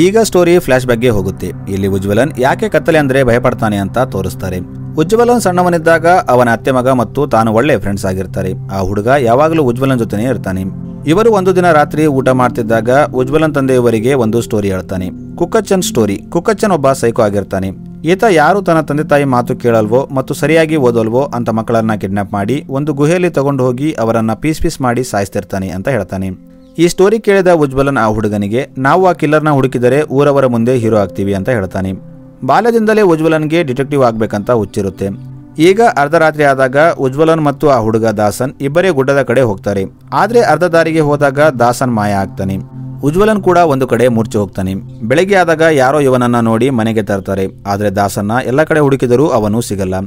A: ಈಗ ಸ್ಟೋರಿ ಫ್ಲಾಶ್ ಬ್ಯಾಕ್ಗೆ ಹೋಗುತ್ತೆ. ಇಲ್ಲಿ ಉಜ್ವಲನ್ ಯಾಕೆ ಕತ್ತಲೆ ಅಂದ್ರೆ ಭಯಪಡ್ತಾನೆ ಅಂತ ತೋರಿಸ್ತಾರೆ. ಉಜ್ವಲನ್ ಸಣ್ಣವನಿದ್ದಾಗ ಅವನ ಅತ್ತೆ ಮಗ ಮತ್ತು ತಾನು ಒಳ್ಳೆ ಫ್ರೆಂಡ್ಸ್ ಆಗಿರ್ತಾರೆ. ಆ ಹುಡುಗ ಯಾವಾಗಲೂ ಉಜ್ವಲನ್ ಜೊತೆನೇ ಇರ್ತಾನೆ. ಇವರು ಒಂದು ದಿನ ರಾತ್ರಿ ಊಟ ಮಾಡ್ತಿದ್ದಾಗ ಉಜ್ವಲನ್ ತಂದೆಯವರಿಗೆ ಒಂದು ಸ್ಟೋರಿ ಹೇಳ್ತಾನೆ. ಕುಕ್ಕಚ್ಚನ್ ಸ್ಟೋರಿ. ಕುಕ್ಕಚ್ಚನ್ ಒಬ್ಬ ಸೈಕೋ ಆಗಿರ್ತಾನೆ. ಈತ ಯಾರು ತನ್ನ ತಂದೆ ತಾಯಿ ಮಾತು ಕೇಳಲ್ವೋ ಮತ್ತು ಸರಿಯಾಗಿ ಓದಲ್ವೋ ಅಂತ ಮಕ್ಕಳನ್ನ ಕಿಡ್ನಾಪ್ ಮಾಡಿ ಒಂದು ಗುಹೆಯಲ್ಲಿ ತಗೊಂಡು ಹೋಗಿ ಅವರನ್ನ ಪೀಸ್ ಮಾಡಿ ಸಾಯಿಸ್ತಿರ್ತಾನೆ ಅಂತ ಹೇಳ್ತಾನೆ. ಈ ಸ್ಟೋರಿ ಕೇಳಿದ ಉಜ್ವಲನ್ ಆ ಹುಡುಗನಿಗೆ, ನಾವು ಆ ಕಿಲ್ಲರ್ನ ಹುಡುಕಿದರೆ ಊರವರ ಮುಂದೆ ಹೀರೋ ಆಗ್ತೀವಿ ಅಂತ ಹೇಳ್ತಾನೆ. ಬಾಲ್ಯದಿಂದಲೇ ಉಜ್ವಲನ್ಗೆ ಡಿಟೆಕ್ಟಿವ್ ಆಗ್ಬೇಕಂತ ಹುಚ್ಚಿರುತ್ತೆ. ಈಗ ಅರ್ಧರಾತ್ರಿ ಆದಾಗ ಉಜ್ವಲನ್ ಮತ್ತು ಆ ಹುಡುಗ ದಾಸನ್ ಇಬ್ಬರೇ ಗುಡ್ಡದ ಕಡೆ ಹೋಗ್ತಾರೆ. ಆದ್ರೆ ಅರ್ಧ ದಾರಿಗೆ ಹೋದಾಗ ದಾಸನ್ ಮಾಯ ಆಗ್ತಾನೆ. ಉಜ್ವಲನ್ ಕೂಡ ಒಂದು ಕಡೆ ಮೂರ್ಛೆ ಹೋಗ್ತಾನೆ. ಬೆಳಗ್ಗೆ ಆದಾಗ ಯಾರೋ ಇವನನ್ನ ನೋಡಿ ಮನೆಗೆ ತರ್ತಾರೆ. ಆದ್ರೆ ದಾಸನ್ನ ಎಲ್ಲ ಕಡೆ ಹುಡುಕಿದರೂ ಅವನು ಸಿಗಲ್ಲ.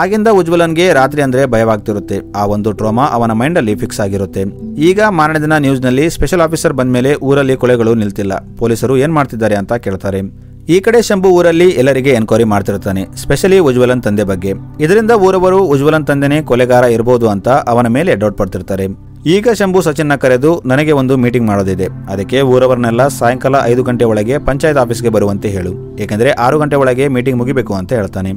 A: ಆಗಿಂದ ಉಜ್ವಲನ್ಗೆ ರಾತ್ರಿ ಅಂದ್ರೆ ಭಯವಾಗ್ತಿರುತ್ತೆ. ಆ ಒಂದು ಟ್ರೋಮಾ ಅವನ ಮೈಂಡಲ್ಲಿ ಫಿಕ್ಸ್ ಆಗಿರುತ್ತೆ. ಈಗ ಮಾರನೇ ದಿನ ನ್ಯೂಸ್ನಲ್ಲಿ ಸ್ಪೆಷಲ್ ಆಫೀಸರ್ ಬಂದ್ಮೇಲೆ ಊರಲ್ಲಿ ಕೊಲೆಗಳು ನಿಲ್ತಿಲ್ಲ, ಪೊಲೀಸರು ಏನ್ ಮಾಡ್ತಿದ್ದಾರೆ ಅಂತ ಕೇಳ್ತಾರೆ. ಈ ಕಡೆ ಶಂಭು ಊರಲ್ಲಿ ಎಲ್ಲರಿಗೆ ಎನ್ಕ್ವೈರಿ ಮಾಡ್ತಿರ್ತಾನೆ, ಸ್ಪೆಷಲಿ ಉಜ್ವಲನ್ ತಂದೆ ಬಗ್ಗೆ. ಇದರಿಂದ ಊರವರು ಉಜ್ವಲನ್ ತಂದೆನೇ ಕೊಲೆಗಾರ ಇರಬಹುದು ಅಂತ ಅವನ ಮೇಲೆ ಡೌಟ್ ಪಡ್ತಿರ್ತಾರೆ. ಈಗ ಶಂಭು ಸಚಿನ್ನ ಕರೆದು ನನಗೆ ಒಂದು ಮೀಟಿಂಗ್ ಮಾಡೋದಿದೆ, ಅದಕ್ಕೆ ಊರವರನ್ನೆಲ್ಲ ಸಾಯಂಕಾಲ 5 ಗಂಟೆ ಒಳಗೆ ಪಂಚಾಯತ್ ಆಫೀಸ್ಗೆ ಬರುವಂತೆ ಹೇಳು, ಏಕೆಂದ್ರೆ 6 ಗಂಟೆ ಒಳಗೆ ಮೀಟಿಂಗ್ ಮುಗಿಬೇಕು ಅಂತ ಹೇಳ್ತಾನೆ.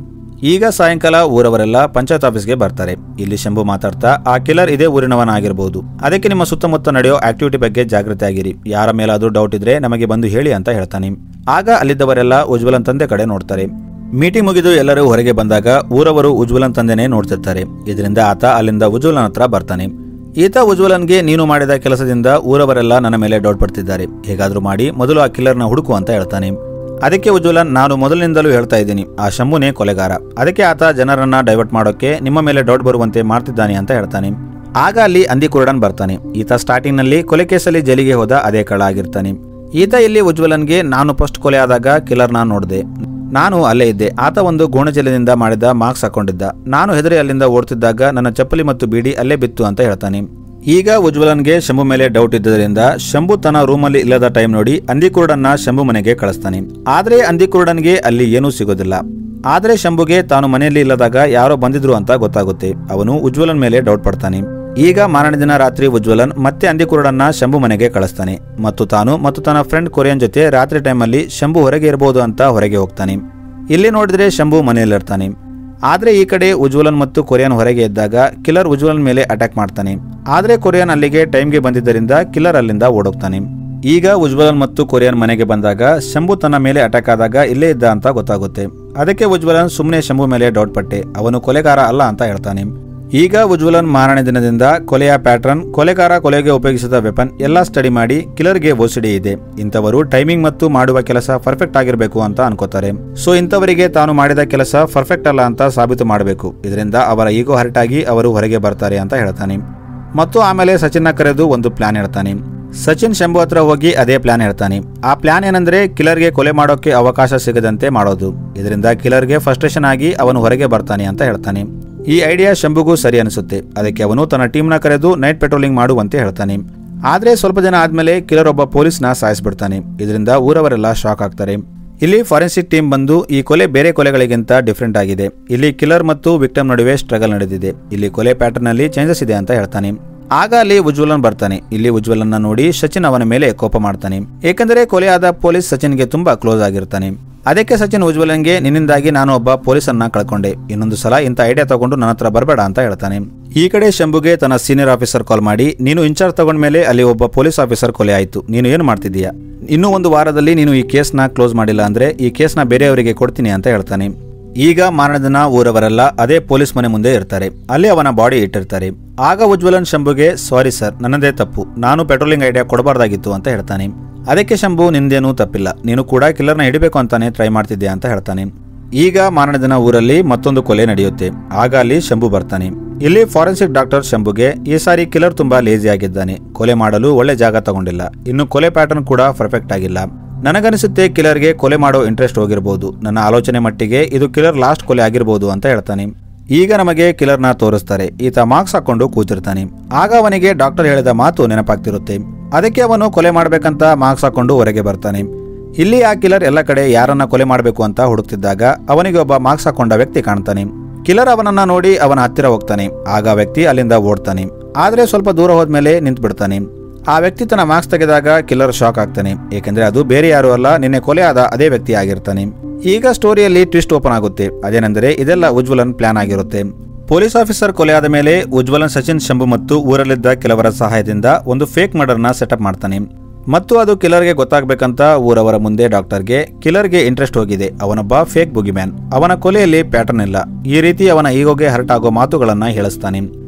A: ಈಗ ಸಾಯಂಕಾಲ ಊರವರೆಲ್ಲ ಪಂಚಾಯತ್ ಆಫೀಸ್ಗೆ ಬರ್ತಾರೆ. ಇಲ್ಲಿ ಶಂಭು ಮಾತಾಡ್ತಾ ಆ ಕಿಲ್ಲರ್ ಇದೇ ಊರಿನವನಾಗಿರ್ಬೋದು, ಅದಕ್ಕೆ ನಿಮ್ಮ ಸುತ್ತಮುತ್ತ ನಡೆಯೋ ಆಕ್ಟಿವಿಟಿ ಬಗ್ಗೆ ಜಾಗೃತಿ ಆಗಿರಿ, ಯಾರ ಮೇಲಾದ್ರೂ ಡೌಟ್ ಇದ್ರೆ ನಮಗೆ ಬಂದು ಹೇಳಿ ಅಂತ ಹೇಳ್ತಾನೆ. ಆಗ ಅಲ್ಲಿದ್ದವರೆಲ್ಲ ಉಜ್ವಲನ್ ತಂದೆ ಕಡೆ ನೋಡ್ತಾರೆ. ಮೀಟಿಂಗ್ ಮುಗಿದು ಎಲ್ಲರೂ ಹೊರಗೆ ಬಂದಾಗ ಊರವರು ಉಜ್ವಲನ್ ತಂದೆನೇ ನೋಡ್ತಿರ್ತಾರೆ. ಇದರಿಂದ ಆತ ಅಲ್ಲಿಂದ ಉಜ್ವಲನ್ ಹತ್ರ ಬರ್ತಾನೆ. ಈತ ಉಜ್ವಲನ್ಗೆ ನೀನು ಮಾಡಿದ ಕೆಲಸದಿಂದ ಊರವರೆಲ್ಲ ನನ್ನ ಮೇಲೆ ಡೌಟ್ ಪಡ್ತಿದ್ದಾರೆ, ಹೇಗಾದ್ರೂ ಮಾಡಿ ಮೊದಲು ಆ ಕಿಲ್ಲರ್ನ ಹುಡುಕು ಅಂತ ಹೇಳ್ತಾನೆ. ಅದಕ್ಕೆ ಉಜ್ವಲನ್ ನಾನು ಮೊದಲಿನಿಂದಲೂ ಹೇಳ್ತಾ ಇದ್ದೀನಿ, ಆ ಶಂಭುನೇ ಕೊಲೆಗಾರ, ಅದಕ್ಕೆ ಆತ ಜನರನ್ನ ಡೈವರ್ಟ್ ಮಾಡೋಕೆ ನಿಮ್ಮ ಮೇಲೆ ಡೌಟ್ ಬರುವಂತೆ ಮಾಡ್ತಿದ್ದಾನೆ ಅಂತ ಹೇಳ್ತಾನೆ. ಆಗ ಅಲ್ಲಿ ಅಂದಿ ಕುರುಡನ್ ಬರ್ತಾನೆ. ಈತ ಸ್ಟಾರ್ಟಿಂಗ್ ನಲ್ಲಿ ಕೊಲೆ ಕೇಸಲ್ಲಿ ಜೈಲಿಗೆ ಹೋದ ಅದೇ ಕಳ್ಳ ಆಗಿರ್ತಾನೆ. ಈತ ಇಲ್ಲಿ ಉಜ್ವಲನ್ಗೆ ನಾನು ಫಸ್ಟ್ ಕೊಲೆ ಆದಾಗ ಕಿಲ್ಲರ್ನ ನೋಡಿದೆ, ನಾನು ಅಲ್ಲೇ ಇದ್ದೆ, ಆತ ಒಂದು ಗೋಣಚೀಲದಿಂದ ಮಾಡಿದ ಮಾರ್ಕ್ಸ್ ಹಾಕೊಂಡಿದ್ದ, ನಾನು ಹೆದರಿ ಅಲ್ಲಿಂದ ಓಡ್ತಿದ್ದಾಗ ನನ್ನ ಚಪ್ಪಲಿ ಮತ್ತು ಬೀಡಿ ಅಲ್ಲೇ ಬಿತ್ತು ಅಂತ ಹೇಳ್ತಾನೆ. ಈಗ ಉಜ್ವಲನ್ಗೆ ಶಂಭು ಮೇಲೆ ಡೌಟ್ ಇದ್ದರಿಂದ ಶಂಭು ತನ್ನ ರೂಮಲ್ಲಿ ಇಲ್ಲದ ಟೈಮ್ ನೋಡಿ ಅಂದಿಕುರುಡನ್ನ ಶಂಭು ಮನೆಗೆ ಕಳಿಸ್ತಾನೆ. ಆದ್ರೆ ಅಂದಿಕುರುಡನ್ಗೆ ಅಲ್ಲಿ ಏನೂ ಸಿಗೋದಿಲ್ಲ. ಆದ್ರೆ ಶಂಭುಗೆ ತಾನು ಮನೆಯಲ್ಲಿ ಇಲ್ಲದಾಗ ಯಾರೋ ಬಂದಿದ್ರು ಅಂತ ಗೊತ್ತಾಗುತ್ತೆ. ಅವನು ಉಜ್ವಲನ್ ಮೇಲೆ ಡೌಟ್ ಪಡ್ತಾನೆ. ಈಗ ಮಾರನೇ ದಿನ ರಾತ್ರಿ ಉಜ್ವಲನ್ ಮತ್ತೆ ಅಂದಿಕುರುಡನ್ನ ಶಂಭು ಮನೆಗೆ ಕಳಿಸ್ತಾನೆ ಮತ್ತು ತಾನು ಮತ್ತು ತನ್ನ ಫ್ರೆಂಡ್ ಕೊರಿಯನ್ ಜೊತೆ ರಾತ್ರಿ ಟೈಮಲ್ಲಿ ಶಂಭು ಹೊರಗೆ ಇರಬಹುದು ಅಂತ ಹೊರಗೆ ಹೋಗ್ತಾನೆ. ಇಲ್ಲಿ ನೋಡಿದ್ರೆ ಶಂಭು ಮನೆಯಲ್ಲಿರ್ತಾನೆ. ಆದ್ರೆ ಈ ಕಡೆ ಉಜ್ವಲನ್ ಮತ್ತು ಕೊರಿಯನ್ ಹೊರಗೆ ಇದ್ದಾಗ ಕಿಲ್ಲರ್ ಉಜ್ವಲನ್ ಮೇಲೆ ಅಟ್ಯಾಕ್ ಮಾಡ್ತಾನೆ. ಆದ್ರೆ ಕೊರಿಯನ್ ಅಲ್ಲಿಗೆ ಟೈಮ್ಗೆ ಬಂದಿದ್ದರಿಂದ ಕಿಲ್ಲರ್ ಅಲ್ಲಿಂದ ಓಡೋಗ್ತಾನೆ. ಈಗ ಉಜ್ವಲನ್ ಮತ್ತು ಕೊರಿಯನ್ ಮನೆಗೆ ಬಂದಾಗ ಶಂಭು ತನ್ನ ಮೇಲೆ ಅಟ್ಯಾಕ್ ಆದಾಗ ಇಲ್ಲೇ ಇದ್ದ ಅಂತ ಗೊತ್ತಾಗುತ್ತೆ. ಅದಕ್ಕೆ ಉಜ್ವಲನ್ ಸುಮ್ಮನೆ ಶಂಭು ಮೇಲೆ ಡೌಟ್ ಪಟ್ಟೆ, ಅವನು ಕೊಲೆಗಾರ ಅಲ್ಲ ಅಂತ ಹೇಳ್ತಾನೆ. ಈಗ ಉಜ್ವಲನ್ ಮಾರನೇ ದಿನದಿಂದ ಕೊಲೆಯ ಪ್ಯಾಟರ್ನ್, ಕೊಲೆಗಾರ ಕೊಲೆಗೆ ಉಪಯೋಗಿಸಿದ ವೆಪನ್ ಎಲ್ಲ ಸ್ಟಡಿ ಮಾಡಿ ಕಿಲ್ಲರ್ಗೆ ಓಸಿಡಿ ಇದೆ, ಇಂಥವರು ಟೈಮಿಂಗ್ ಮತ್ತು ಮಾಡುವ ಕೆಲಸ ಪರ್ಫೆಕ್ಟ್ ಆಗಿರಬೇಕು ಅಂತ ಅನ್ಕೋತಾರೆ. ಸೊ ಇಂಥವರಿಗೆ ತಾನು ಮಾಡಿದ ಕೆಲಸ ಪರ್ಫೆಕ್ಟ್ ಅಲ್ಲ ಅಂತ ಸಾಬೀತು ಮಾಡಬೇಕು, ಇದರಿಂದ ಅವರ ಈಗೋ ಹರ್ಟ್ ಆಗಿ ಅವರು ಹೊರಗೆ ಬರ್ತಾರೆ ಅಂತ ಹೇಳ್ತಾನೆ. ಮತ್ತು ಆಮೇಲೆ ಸಚಿನ್ನ ಕರೆದು ಒಂದು ಪ್ಲಾನ್ ಹೇಳ್ತಾನೆ. ಸಚಿನ್ ಶಂಭು ಹತ್ರ ಹೋಗಿ ಅದೇ ಪ್ಲಾನ್ ಹೇಳ್ತಾನೆ. ಆ ಪ್ಲಾನ್ ಏನಂದ್ರೆ ಕಿಲ್ಲರ್ಗೆ ಕೊಲೆ ಮಾಡೋಕೆ ಅವಕಾಶ ಸಿಗದಂತೆ ಮಾಡೋದು, ಇದರಿಂದ ಕಿಲ್ಲರ್ಗೆ ಫ್ರಸ್ಟ್ರೇಷನ್ ಆಗಿ ಅವನು ಹೊರಗೆ ಬರ್ತಾನೆ ಅಂತ ಹೇಳ್ತಾನೆ. ಈ ಐಡಿಯಾ ಶಂಭುಗೂ ಸರಿ ಅನಿಸುತ್ತೆ. ಅದಕ್ಕೆ ಅವನು ತನ್ನ ಟೀಮ್ನ ಕರೆದು ನೈಟ್ ಪೆಟ್ರೋಲಿಂಗ್ ಮಾಡುವಂತೆ ಹೇಳ್ತಾನೆ. ಆದ್ರೆ ಸ್ವಲ್ಪ ದಿನ ಆದ್ಮೇಲೆ ಕಿಲ್ಲರ್ ಒಬ್ಬ ಪೊಲೀಸ್ನ ಸಾಯಿಸ್ಬಿಡ್ತಾನೆ. ಇದರಿಂದ ಊರವರೆಲ್ಲ ಶಾಕ್ ಆಗ್ತಾರೆ. ಇಲ್ಲಿ ಫಾರೆನ್ಸಿಕ್ ಟೀಮ್ ಬಂದು ಈ ಕೊಲೆ ಬೇರೆ ಕೊಲೆಗಳಿಗಿಂತ ಡಿಫ್ರೆಂಟ್ ಆಗಿದೆ, ಇಲ್ಲಿ ಕಿಲ್ಲರ್ ಮತ್ತು ವಿಕ್ಟಿಮ್ ನಡುವೆ ಸ್ಟ್ರಗಲ್ ನಡೆದಿದೆ, ಇಲ್ಲಿ ಕೊಲೆ ಪ್ಯಾಟರ್ನ್ ಅಲ್ಲಿ ಚೇಂಜಸ್ ಇದೆ ಅಂತ ಹೇಳ್ತಾನೆ. ಆಗ ಅಲ್ಲಿ ಉಜ್ವಲನ್ ಬರ್ತಾನೆ. ಇಲ್ಲಿ ಉಜ್ವಲನ್ನ ನೋಡಿ ಸಚಿನ್ ಅವನ ಮೇಲೆ ಕೋಪ ಮಾಡ್ತಾನೆ, ಏಕೆಂದರೆ ಕೊಲೆಯಾದ ಪೊಲೀಸ್ ಸಚಿನ್ಗೆ ತುಂಬಾ ಕ್ಲೋಸ್ ಆಗಿರ್ತಾನೆ. ಅದಕ್ಕೆ ಸಚಿನ್ ಉಜ್ವಲನ್ಗೆ ನಿನ್ನಿಂದಾಗಿ ನಾನು ಒಬ್ಬ ಪೊಲೀಸನ್ನ ಕಳ್ಕೊಂಡೆ, ಇನ್ನೊಂದು ಸಲ ಇಂಥ ಐಡಿಯಾ ತಗೊಂಡು ನನ್ನ ಹತ್ರ ಬರಬೇಡ ಅಂತ ಹೇಳ್ತಾನೆ. ಈ ಕಡೆ ಶಂಭುಗೆ ತನ್ನ ಸೀನಿಯರ್ ಆಫೀಸರ್ ಕಾಲ್ ಮಾಡಿ, ನೀನು ಇನ್ಚಾರ್ಜ್ ತಗೊಂಡ್ಮೇಲೆ ಅಲ್ಲಿ ಒಬ್ಬ ಪೊಲೀಸ್ ಆಫೀಸರ್ ಕೊಲೆ ಆಯ್ತು, ನೀನು ಏನು ಮಾಡ್ತಿದ್ದೀಯಾ, ಇನ್ನೂ 1 ವಾರದಲ್ಲಿ ನೀನು ಈ ಕೇಸ್ನ ಕ್ಲೋಸ್ ಮಾಡಿಲ್ಲ ಅಂದ್ರೆ ಈ ಕೇಸ್ನ ಬೇರೆಯವರಿಗೆ ಕೊಡ್ತೀನಿ ಅಂತ ಹೇಳ್ತಾನೆ. ಈಗ ಮಾರನೇ ದಿನ ಊರವರೆಲ್ಲ ಅದೇ ಪೊಲೀಸ್ ಮನೆ ಮುಂದೆ ಇರ್ತಾರೆ. ಅಲ್ಲಿ ಅವನ ಬಾಡಿ ಇಟ್ಟಿರ್ತಾರೆ. ಆಗ ಉಜ್ವಲನ್ ಶಂಭುಗೆ ಸಾರಿ ಸರ್, ನನ್ನದೇ ತಪ್ಪು, ನಾನು ಪೆಟ್ರೋಲಿಂಗ್ ಐಡಿಯಾ ಕೊಡಬಾರ್ದಾಗಿತ್ತು ಅಂತ ಹೇಳ್ತಾನೆ. ಅದಕ್ಕೆ ಶಂಭು ನಿಂದೇನೂ ತಪ್ಪಿಲ್ಲ, ನೀನು ಕೂಡ ಕಿಲ್ಲರ್ನ ಹಿಡಿಬೇಕು ಅಂತಾನೆ ಟ್ರೈ ಮಾಡ್ತಿದ್ದೆ ಅಂತ ಹೇಳ್ತಾನೆ. ಈಗ ಮಾರನೇ ದಿನ ಊರಲ್ಲಿ ಮತ್ತೊಂದು ಕೊಲೆ ನಡೆಯುತ್ತೆ. ಆಗ ಅಲ್ಲಿ ಶಂಭು ಬರ್ತಾನೆ. ಇಲ್ಲಿ ಫಾರೆನ್ಸಿಕ್ ಡಾಕ್ಟರ್ ಶಂಭುಗೆ ಈ ಸಾರಿ ಕಿಲ್ಲರ್ ತುಂಬಾ ಲೇಜಿ ಆಗಿದ್ದಾನೆ, ಕೊಲೆ ಮಾಡಲು ಒಳ್ಳೆ ಜಾಗ ತಗೊಂಡಿಲ್ಲ, ಇನ್ನು ಕೊಲೆ ಪ್ಯಾಟರ್ನ್ ಕೂಡ ಪರ್ಫೆಕ್ಟ್ ಆಗಿಲ್ಲ, ನನಗನಿಸುತ್ತೆ ಕಿಲ್ಲರ್ಗೆ ಕೊಲೆ ಮಾಡೋ ಇಂಟ್ರೆಸ್ಟ್ ಹೋಗಿರಬಹುದು, ನನ್ನ ಆಲೋಚನೆ ಮಟ್ಟಿಗೆ ಇದು ಕಿಲ್ಲರ್ ಲಾಸ್ಟ್ ಕೊಲೆ ಆಗಿರಬಹುದು ಅಂತ ಹೇಳ್ತಾನೆ. ಈಗ ನಮಗೆ ಕಿಲ್ಲರ್ನ ತೋರಿಸ್ತಾರೆ. ಈತ ಮಾರ್ಕ್ಸ್ ಹಾಕೊಂಡು ಕೂತಿರ್ತಾನೆ. ಆಗ ಅವನಿಗೆ ಡಾಕ್ಟರ್ ಹೇಳಿದ ಮಾತು ನೆನಪಾಗ್ತಿರುತ್ತೆ. ಅದಕ್ಕೆ ಅವನು ಕೊಲೆ ಮಾಡ್ಬೇಕಂತ ಮಾರ್ಕ್ಸ್ ಹಾಕೊಂಡು ಹೊರಗೆ ಬರ್ತಾನೆ. ಇಲ್ಲಿ ಆ ಕಿಲ್ಲರ್ ಎಲ್ಲ ಕಡೆ ಯಾರನ್ನ ಕೊಲೆ ಮಾಡಬೇಕು ಅಂತ ಹುಡುಕ್ತಿದ್ದಾಗ ಅವನಿಗೆ ಒಬ್ಬ ಮಾರ್ಕ್ಸ್ ಹಾಕೊಂಡ ವ್ಯಕ್ತಿ ಕಾಣ್ತಾನೆ. ಕಿಲ್ಲರ್ ಅವನನ್ನ ನೋಡಿ ಅವನ ಹತ್ತಿರ ಹೋಗ್ತಾನೆ. ಆಗ ವ್ಯಕ್ತಿ ಅಲ್ಲಿಂದ ಓಡ್ತಾನೆ. ಆದ್ರೆ ಸ್ವಲ್ಪ ದೂರ ಹೋದ್ಮೇಲೆ ನಿಂತು ಬಿಡ್ತಾನೆ. ಆ ವ್ಯಕ್ತಿ ತನ್ನ ಮಾರ್ಕ್ಸ್ ತೆಗೆದಾಗ ಕಿಲ್ಲರ್ ಶಾಕ್ ಆಗ್ತಾನೆ, ಏಕೆಂದ್ರೆ ಅದು ಬೇರೆ ಯಾರು ಅಲ್ಲ, ನಿನ್ನೆ ಕೊಲೆ ಆದ ಅದೇ ವ್ಯಕ್ತಿ ಆಗಿರ್ತಾನೆ. ಈಗ ಸ್ಟೋರಿಯಲ್ಲಿ ಟ್ವಿಸ್ಟ್ ಓಪನ್ ಆಗುತ್ತೆ. ಅದೇನೆಂದರೆ ಇದೆಲ್ಲ ಉಜ್ವಲನ್ ಪ್ಲಾನ್ ಆಗಿರುತ್ತೆ. ಪೊಲೀಸ್ ಆಫೀಸರ್ ಕೊಲೆ ಆದ ಮೇಲೆ ಉಜ್ವಲನ್ ಸಚಿನ್ ಶಂಭು ಮತ್ತು ಊರಲ್ಲಿದ್ದ ಕೆಲವರ ಸಹಾಯದಿಂದ ಒಂದು ಫೇಕ್ ಮರ್ಡರ್ನ ಸೆಟಪ್ ಮಾಡ್ತಾನೆ. ಮತ್ತು ಅದು ಕಿಲ್ಲರ್ಗೆ ಗೊತ್ತಾಗಬೇಕಂತ ಊರವರ ಮುಂದೆ ಡಾಕ್ಟರ್ಗೆ ಕಿಲ್ಲರ್ಗೆ ಇಂಟ್ರೆಸ್ಟ್ ಹೋಗಿದೆ, ಅವನೊಬ್ಬ ಫೇಕ್ ಬುಗಿಮ್ಯಾನ್, ಅವನ ಕೊಲೆಯಲ್ಲಿ ಪ್ಯಾಟರ್ನ್ ಇಲ್ಲ, ಈ ರೀತಿ ಅವನ ಈಗೋಗೆ ಹರ್ಟ್ ಆಗೋ ಮಾತುಗಳನ್ನ ಹೇಳಿಸ್ತಾನೆ.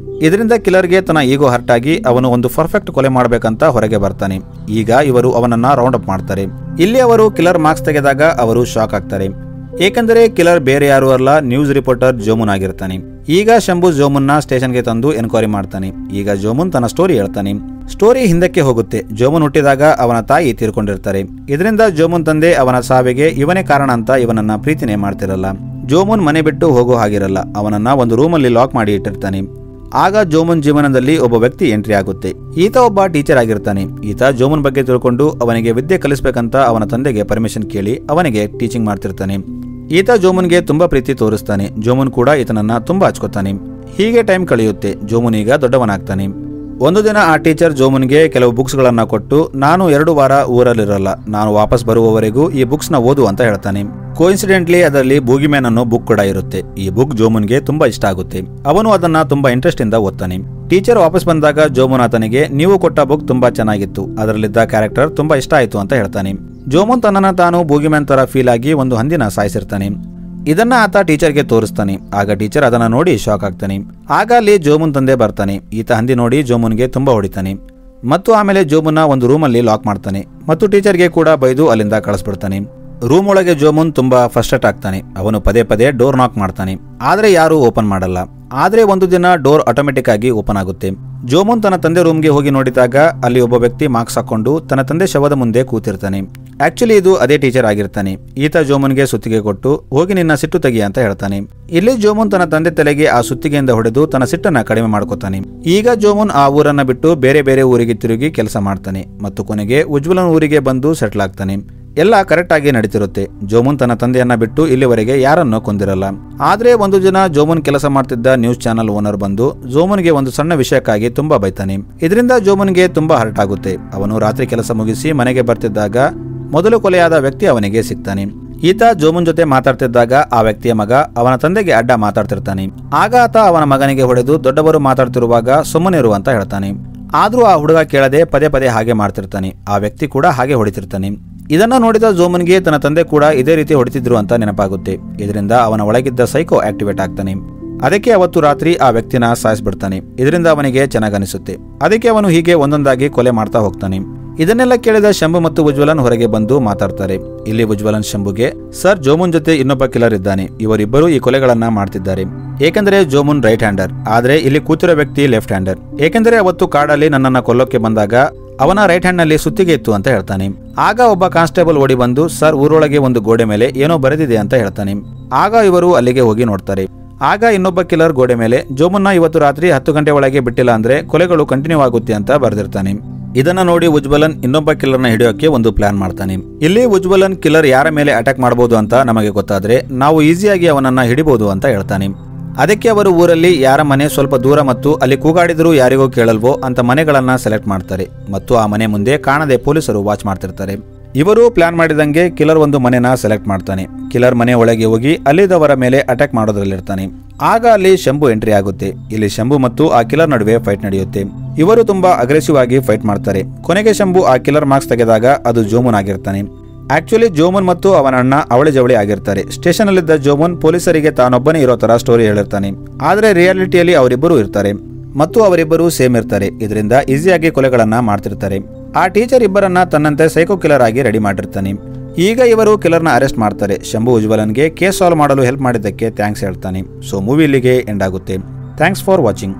A: ಇದರಿಂದ ಕಿಲ್ಲರ್ಗೆ ತನ್ನ ಈಗೋ ಹರ್ಟ್ ಆಗಿ ಅವನು ಒಂದು ಪರ್ಫೆಕ್ಟ್ ಕೊಲೆ ಮಾಡಬೇಕಂತ ಹೊರಗೆ ಬರ್ತಾನೆ. ಈಗ ಇವರು ಅವನನ್ನ ರೌಂಡ್ ಅಪ್ ಮಾಡ್ತಾರೆ. ಇಲ್ಲಿ ಅವರು ಕಿಲ್ಲರ್ ಮಾರ್ಕ್ಸ್ ತೆಗೆದಾಗ ಅವರು ಶಾಕ್ ಆಗ್ತಾರೆ, ಏಕೆಂದರೆ ಕಿಲ್ಲರ್ ಬೇರೆ ಯಾರು ಅಲ್ಲ, ನ್ಯೂಸ್ ರಿಪೋರ್ಟರ್ ಜೋಮುನ್ ಆಗಿರ್ತಾನೆ. ಈಗ ಶಂಭು ಜೋಮುನ್ನ ಸ್ಟೇಷನ್ಗೆ ತಂದು ಎನ್ಕ್ವೈರಿ ಮಾಡ್ತಾನೆ. ಈಗ ಜೋಮುನ್ ತನ್ನ ಸ್ಟೋರಿ ಹೇಳ್ತಾನೆ. ಸ್ಟೋರಿ ಹಿಂದಕ್ಕೆ ಹೋಗುತ್ತೆ. ಜೋಮುನ್ ಹುಟ್ಟಿದಾಗ ಅವನ ತಾಯಿ ತೀರ್ಕೊಂಡಿರ್ತಾರೆ. ಇದರಿಂದ ಜೋಮುನ್ ತಂದೆ ಅವನ ಸಾವಿಗೆ ಇವನೇ ಕಾರಣ ಅಂತ ಇವನನ್ನ ಪ್ರೀತಿನೇ ಮಾಡ್ತಿರಲ್ಲ. ಜೋಮುನ್ ಮನೆ ಬಿಟ್ಟು ಹೋಗೋ ಹಾಗಿರಲ್ಲ, ಅವನನ್ನ ಒಂದು ರೂಮಲ್ಲಿ ಲಾಕ್ ಮಾಡಿ ಇಟ್ಟಿರ್ತಾನೆ. ಆಗ ಜೋಮುನ್ ಜೀವನದಲ್ಲಿ ಒಬ್ಬ ವ್ಯಕ್ತಿ ಎಂಟ್ರಿ ಆಗುತ್ತೆ. ಈತ ಒಬ್ಬ ಟೀಚರ್ ಆಗಿರ್ತಾನೆ. ಈತ ಜೋಮುನ್ ಬಗ್ಗೆ ತಿಳ್ಕೊಂಡು ಅವನಿಗೆ ವಿದ್ಯೆ ಕಲಿಸ್ಬೇಕಂತ ಅವನ ತಂದೆಗೆ ಪರ್ಮಿಷನ್ ಕೇಳಿ ಅವನಿಗೆ ಟೀಚಿಂಗ್ ಮಾಡ್ತಿರ್ತಾನೆ. ಈತ ಜೋಮುನ್ಗೆ ತುಂಬಾ ಪ್ರೀತಿ ತೋರಿಸ್ತಾನೆ. ಜೋಮುನ್ ಕೂಡ ಈತನನ್ನ ತುಂಬಾ ಹಚ್ಕೋತಾನೆ. ಹೀಗೆ ಟೈಮ್ ಕಳೆಯುತ್ತೆ. ಜೋಮುನ್ ಈಗ ದೊಡ್ಡವನಾಗ್ತಾನೆ. ಒಂದು ದಿನ ಆ ಟೀಚರ್ ಜೋಮುನ್ಗೆ ಕೆಲವು ಬುಕ್ಸ್ಗಳನ್ನ ಕೊಟ್ಟು, ನಾನು 2 ವಾರ ಊರಲ್ಲಿರಲ್ಲ, ನಾನು ವಾಪಸ್ ಬರುವವರೆಗೂ ಈ ಬುಕ್ಸ್ನ ಓದು ಅಂತ ಹೇಳ್ತಾನೆ. ಕೋಇನ್ಸಿಡೆಂಟ್ಲಿ ಅದರಲ್ಲಿ ಬೂಗಿಮ್ಯಾನ್ ಅನ್ನೋ ಬುಕ್ ಕೂಡ ಇರುತ್ತೆ. ಈ ಬುಕ್ ಜೋಮುನ್ಗೆ ತುಂಬಾ ಇಷ್ಟ ಆಗುತ್ತೆ. ಅವನು ಅದನ್ನ ತುಂಬಾ ಇಂಟ್ರೆಸ್ಟ್ ಇಂದ ಓದ್ತಾನೆ. ಟೀಚರ್ ವಾಪಸ್ ಬಂದಾಗ ಜೋಮುನ್ ಆತನಿಗೆ, ನೀವು ಕೊಟ್ಟ ಬುಕ್ ತುಂಬಾ ಚೆನ್ನಾಗಿತ್ತು, ಅದರಲ್ಲಿದ್ದ ಕ್ಯಾರೆಕ್ಟರ್ ತುಂಬಾ ಇಷ್ಟ ಆಯ್ತು ಅಂತ ಹೇಳ್ತಾನೆ. ಜೋಮುನ್ ತನ್ನನ್ನ ತಾನು ಬೂಗಿಮ್ಯಾನ್ ತರ ಫೀಲ್ ಆಗಿ ಒಂದು ಹಂದಿನ ಸಾಯಿಸಿರ್ತಾನೆ. ಇದನ್ನ ಆತ ಟೀಚರ್ಗೆ ತೋರಿಸ್ತಾನೆ. ಆಗ ಟೀಚರ್ ಅದನ್ನ ನೋಡಿ ಶಾಕ್ ಆಗ್ತಾನೆ. ಆಗ ಅಲ್ಲಿ ಜೋಮುನ್ ತಂದೆ ಬರ್ತಾನೆ. ಈತ ಹಂದಿ ನೋಡಿ ಜೋಮುನ್ಗೆ ತುಂಬಾ ಹೊಡಿತಾನೆ ಮತ್ತು ಆಮೇಲೆ ಜೋಮುನ್ನ ಒಂದು ರೂಮಲ್ಲಿ ಲಾಕ್ ಮಾಡ್ತಾನೆ ಮತ್ತು ಟೀಚರ್ಗೆ ಕೂಡ ಬೈದು ಅಲ್ಲಿಂದ ಕಳಿಸ್ಬಿಡ್ತಾನೆ. ರೂಮ್ ಒಳಗೆ ಜೋಮುನ್ ತುಂಬಾ ಫ್ರಸ್ಟ್ರೇಟ್ ಆಗ್ತಾನೆ. ಅವನು ಪದೇ ಪದೇ ಡೋರ್ ನಾಕ್ ಮಾಡ್ತಾನೆ, ಆದ್ರೆ ಯಾರು ಓಪನ್ ಮಾಡಲ್ಲ. ಆದ್ರೆ ಒಂದು ದಿನ ಡೋರ್ ಆಟೋಮೆಟಿಕ್ ಆಗಿ ಓಪನ್ ಆಗುತ್ತೆ. ಜೋಮುನ್ ತನ್ನ ತಂದೆ ರೂಮ್ಗೆ ಹೋಗಿ ನೋಡಿದಾಗ ಅಲ್ಲಿ ಒಬ್ಬ ವ್ಯಕ್ತಿ ಮಾಸ್ಕ್ ಹಾಕೊಂಡು ತನ್ನ ತಂದೆ ಶವದ ಮುಂದೆ ಕೂತಿರ್ತಾನೆ. ಆಕ್ಚುಲಿ ಇದು ಅದೇ ಟೀಚರ್ ಆಗಿರ್ತಾನೆ. ಈತ ಜೋಮುನ್ಗೆ ಸುತ್ತಿಗೆ ಕೊಟ್ಟು, ಹೋಗಿ ನಿನ್ನ ಸಿಟ್ಟು ತೆಗಿ ಅಂತ ಹೇಳ್ತಾನೆ. ಇಲ್ಲಿ ಜೋಮುನ್ ತನ್ನ ತಂದೆ ತಲೆಗೆ ಆ ಸುತ್ತಿಗೆಯಿಂದ ಹೊಡೆದು ತನ್ನ ಸಿಟ್ಟನ್ನ ಕಡಿಮೆ ಮಾಡ್ಕೋತಾನೆ. ಈಗ ಜೋಮುನ್ ಆ ಊರನ್ನ ಬಿಟ್ಟು ಬೇರೆ ಬೇರೆ ಊರಿಗೆ ತಿರುಗಿ ಕೆಲಸ ಮಾಡ್ತಾನೆ ಮತ್ತು ಕೊನೆಗೆ ಉಜ್ವಲನ್ ಊರಿಗೆ ಬಂದು ಸೆಟ್ಲ್ ಆಗ್ತಾನೆ. ಎಲ್ಲ ಕರೆಕ್ಟ್ ಆಗಿ ನಡೀತಿರುತ್ತೆ. ಜೋಮುನ್ ತನ್ನ ತಂದೆಯನ್ನ ಬಿಟ್ಟು ಇಲ್ಲಿವರೆಗೆ ಯಾರನ್ನೂ ಕೊಂದಿರಲ್ಲ. ಆದ್ರೆ ಒಂದು ದಿನ ಜೋಮುನ್ ಕೆಲಸ ಮಾಡ್ತಿದ್ದ ನ್ಯೂಸ್ ಚಾನಲ್ ಓನರ್ ಬಂದು ಜೋಮುನ್ಗೆ ಒಂದು ಸಣ್ಣ ವಿಷಯಕ್ಕಾಗಿ ತುಂಬಾ ಬೈತಾನೆ. ಇದರಿಂದ ಜೋಮುನ್ಗೆ ತುಂಬಾ ಹರ್ಟ್ ಆಗುತ್ತೆ. ಅವನು ರಾತ್ರಿ ಕೆಲಸ ಮುಗಿಸಿ ಮನೆಗೆ ಬರ್ತಿದ್ದಾಗ ಮೊದಲು ಕೊಲೆಯಾದ ವ್ಯಕ್ತಿ ಅವನಿಗೆ ಸಿಗ್ತಾನೆ. ಈತ ಜೋಮುನ್ ಜೊತೆ ಮಾತಾಡ್ತಿದ್ದಾಗ ಆ ವ್ಯಕ್ತಿಯ ಮಗ ಅವನ ತಂದೆಗೆ ಅಡ್ಡ ಮಾತಾಡ್ತಿರ್ತಾನೆ. ಆಗ ಆತ ಅವನ ಮಗನಿಗೆ ಹೊಡೆದು, ದೊಡ್ಡವರು ಮಾತಾಡ್ತಿರುವಾಗ ಸುಮ್ಮನಿರು ಅಂತ ಹೇಳ್ತಾನೆ. ಆದ್ರೂ ಆ ಹುಡುಗ ಕೇಳದೆ ಪದೇ ಪದೇ ಹಾಗೆ ಮಾಡ್ತಿರ್ತಾನೆ. ಆ ವ್ಯಕ್ತಿ ಕೂಡ ಹಾಗೆ ಹೊಡಿತಿರ್ತಾನೆ. ಇದನ್ನ ನೋಡಿದ ಜೋಮುನ್ಗೆ ತನ್ನ ತಂದೆ ಕೂಡ ಇದೇ ರೀತಿ ಹೊಡಿತಿದ್ರು ಅಂತ ನೆನಪಾಗುತ್ತೆ. ಇದರಿಂದ ಅವನ ಒಳಗಿದ್ದ ಸೈಕೋ ಆಕ್ಟಿವೇಟ್ ಆಗ್ತಾನೆ. ಅದಕ್ಕೆ ಅವತ್ತು ರಾತ್ರಿ ಆ ವ್ಯಕ್ತಿನ ಸಾಯಿಸ್ಬಿಡ್ತಾನೆ. ಇದರಿಂದ ಅವನಿಗೆ ಚೆನ್ನಾಗನಿಸುತ್ತೆ. ಅದಕ್ಕೆ ಅವನು ಹೀಗೆ ಒಂದೊಂದಾಗಿ ಕೊಲೆ ಮಾಡ್ತಾ ಹೋಗ್ತಾನೆ. ಇದನ್ನೆಲ್ಲ ಕೇಳಿದ ಶಂಭು ಮತ್ತು ಉಜ್ವಲನ್ ಹೊರಗೆ ಬಂದು ಮಾತಾಡ್ತಾರೆ. ಇಲ್ಲಿ ಉಜ್ವಲನ್ ಶಂಭುಗೆ, ಸರ್, ಜೋಮುನ್ ಜೊತೆ ಇನ್ನೊಬ್ಬ ಕಿಲ್ಲರ್ ಇದ್ದಾನೆ. ಇವರಿಬ್ಬರು ಈ ಕೊಲೆಗಳನ್ನ ಮಾಡ್ತಿದ್ದಾರೆ. ಏಕೆಂದರೆ ಜೋಮುನ್ ರೈಟ್ ಹ್ಯಾಂಡರ್, ಆದ್ರೆ ಇಲ್ಲಿ ಕೂತಿರೋ ವ್ಯಕ್ತಿ ಲೆಫ್ಟ್ ಹ್ಯಾಂಡರ್. ಏಕೆಂದರೆ ಅವತ್ತು ಕಾಡಲ್ಲಿ ನನ್ನನ್ನ ಕೊಲ್ಲೋಕೆ ಬಂದಾಗ ಅವನ ರೈಟ್ ಹ್ಯಾಂಡ್ ನಲ್ಲಿ ಸುತ್ತಿಗೆ ಇತ್ತು ಅಂತ ಹೇಳ್ತಾನೆ. ಆಗ ಒಬ್ಬ ಕಾನ್ಸ್ಟೇಬಲ್ ಓಡಿ ಬಂದು, ಸರ್, ಊರೊಳಗೆ ಒಂದು ಗೋಡೆ ಮೇಲೆ ಏನೋ ಬರೆದಿದೆ ಅಂತ ಹೇಳ್ತಾನೆ. ಆಗ ಇವರು ಅಲ್ಲಿಗೆ ಹೋಗಿ ನೋಡ್ತಾರೆ. ಆಗ ಇನ್ನೊಬ್ಬ ಕಿಲ್ಲರ್ ಗೋಡೆ ಮೇಲೆ, ಜೋಮುನ್ನ ಇವತ್ತು ರಾತ್ರಿ 10 ಗಂಟೆ ಒಳಗೆ ಬಿಟ್ಟಿಲ್ಲ ಅಂದ್ರೆ ಕೊಲೆಗಳು ಕಂಟಿನ್ಯೂ ಆಗುತ್ತೆ ಅಂತ ಬರೆದಿರ್ತಾನೆ. ಇದನ್ನ ನೋಡಿ ಉಜ್ವಲನ್ ಇನ್ನೊಬ್ಬ ಕಿಲ್ಲರ್ನ ಹಿಡಿಯೋಕೆ ಒಂದು ಪ್ಲಾನ್ ಮಾಡ್ತಾನೆ. ಇಲ್ಲಿ ಉಜ್ವಲನ್ ಕಿಲ್ಲರ್ ಯಾರ ಮೇಲೆ ಅಟ್ಯಾಕ್ ಮಾಡಬಹುದು ಅಂತ ನಮಗೆ ಗೊತ್ತಾದ್ರೆ ನಾವು ಈಸಿಯಾಗಿ ಅವನನ್ನ ಹಿಡಿಬಹುದು ಅಂತ ಹೇಳ್ತಾನೆ. ಅದಕ್ಕೆ ಅವರು ಊರಲ್ಲಿ ಯಾರ ಮನೆ ಸ್ವಲ್ಪ ದೂರ ಮತ್ತು ಅಲ್ಲಿ ಕೂಗಾಡಿದ್ರು ಯಾರಿಗೂ ಕೇಳಲ್ವೋ ಅಂತ ಮನೆಗಳನ್ನ ಸೆಲೆಕ್ಟ್ ಮಾಡ್ತಾರೆ ಮತ್ತು ಆ ಮನೆ ಮುಂದೆ ಕಾಣದೆ ಪೊಲೀಸರು ವಾಚ್ ಮಾಡ್ತಿರ್ತಾರೆ. ಇವರು ಪ್ಲಾನ್ ಮಾಡಿದಂಗೆ ಕಿಲ್ಲರ್ ಒಂದು ಮನೆನ ಸೆಲೆಕ್ಟ್ ಮಾಡ್ತಾನೆ. ಕಿಲ್ಲರ್ ಮನೆ ಒಳಗೆ ಹೋಗಿ ಅಲ್ಲಿದ್ದವರ ಮೇಲೆ ಅಟ್ಯಾಕ್ ಮಾಡೋದ್ರಲ್ಲಿರ್ತಾನೆ. ಆಗ ಅಲ್ಲಿ ಶಂಭು ಎಂಟ್ರಿ ಆಗುತ್ತೆ. ಇಲ್ಲಿ ಶಂಭು ಮತ್ತು ಆ ಕಿಲ್ಲರ್ ನಡುವೆ ಫೈಟ್ ನಡೆಯುತ್ತೆ. ಇವರು ತುಂಬಾ ಅಗ್ರೆಸಿವ್ ಆಗಿ ಫೈಟ್ ಮಾಡ್ತಾರೆ. ಕೊನೆಗೆ ಶಂಭು ಆ ಕಿಲ್ಲರ್ ಮಾರ್ಕ್ಸ್ ತೆಗೆದಾಗ ಅದು ಜೋಮುನ್ ಆಗಿರ್ತಾನೆ. ಆಕ್ಚುಲಿ ಜೋಮುನ್ ಮತ್ತು ಅವನ ಅಣ್ಣ ಅವಳಿ ಜವಳಿ ಆಗಿರ್ತಾರೆ. ಸ್ಟೇಷನ್ ಅಲ್ಲಿದ್ದ ಜೋಮುನ್ ಪೊಲೀಸರಿಗೆ ತಾನೊಬ್ಬನೇ ಇರೋ ತರ ಸ್ಟೋರಿ ಹೇಳಿರ್ತಾನೆ. ಆದ್ರೆ ರಿಯಾಲಿಟಿಯಲ್ಲಿ ಅವರಿಬ್ಬರು ಇರ್ತಾರೆ ಮತ್ತು ಅವರಿಬ್ಬರು ಸೇಮ್ ಇರ್ತಾರೆ. ಇದರಿಂದ ಈಸಿಯಾಗಿ ಕೊಲೆಗಳನ್ನ ಮಾಡ್ತಿರ್ತಾರೆ. ಆ ಟೀಚರ್ ಇಬ್ಬರನ್ನ ತನ್ನಂತೆ ಸೈಕೋ ಕಿಲ್ಲರ್ ಆಗಿ ರೆಡಿ ಮಾಡಿರ್ತಾನೆ. ಈಗ ಇವರು ಕಿಲ್ಲರ್ನ ಅರೆಸ್ಟ್ ಮಾಡ್ತಾರೆ. ಶಂಭು ಉಜ್ವಲನ್ಗೆ ಕೇಸ್ ಸಾಲ್ವ್ ಮಾಡಲು ಹೆಲ್ಪ್ ಮಾಡಿದ್ದಕ್ಕೆ ಥ್ಯಾಂಕ್ಸ್ ಹೇಳ್ತಾನೆ. ಸೊ ಮೂವಿ ಇಲ್ಲಿಗೆ ಎಂಡ್ ಆಗುತ್ತೆ. Thanks for watching.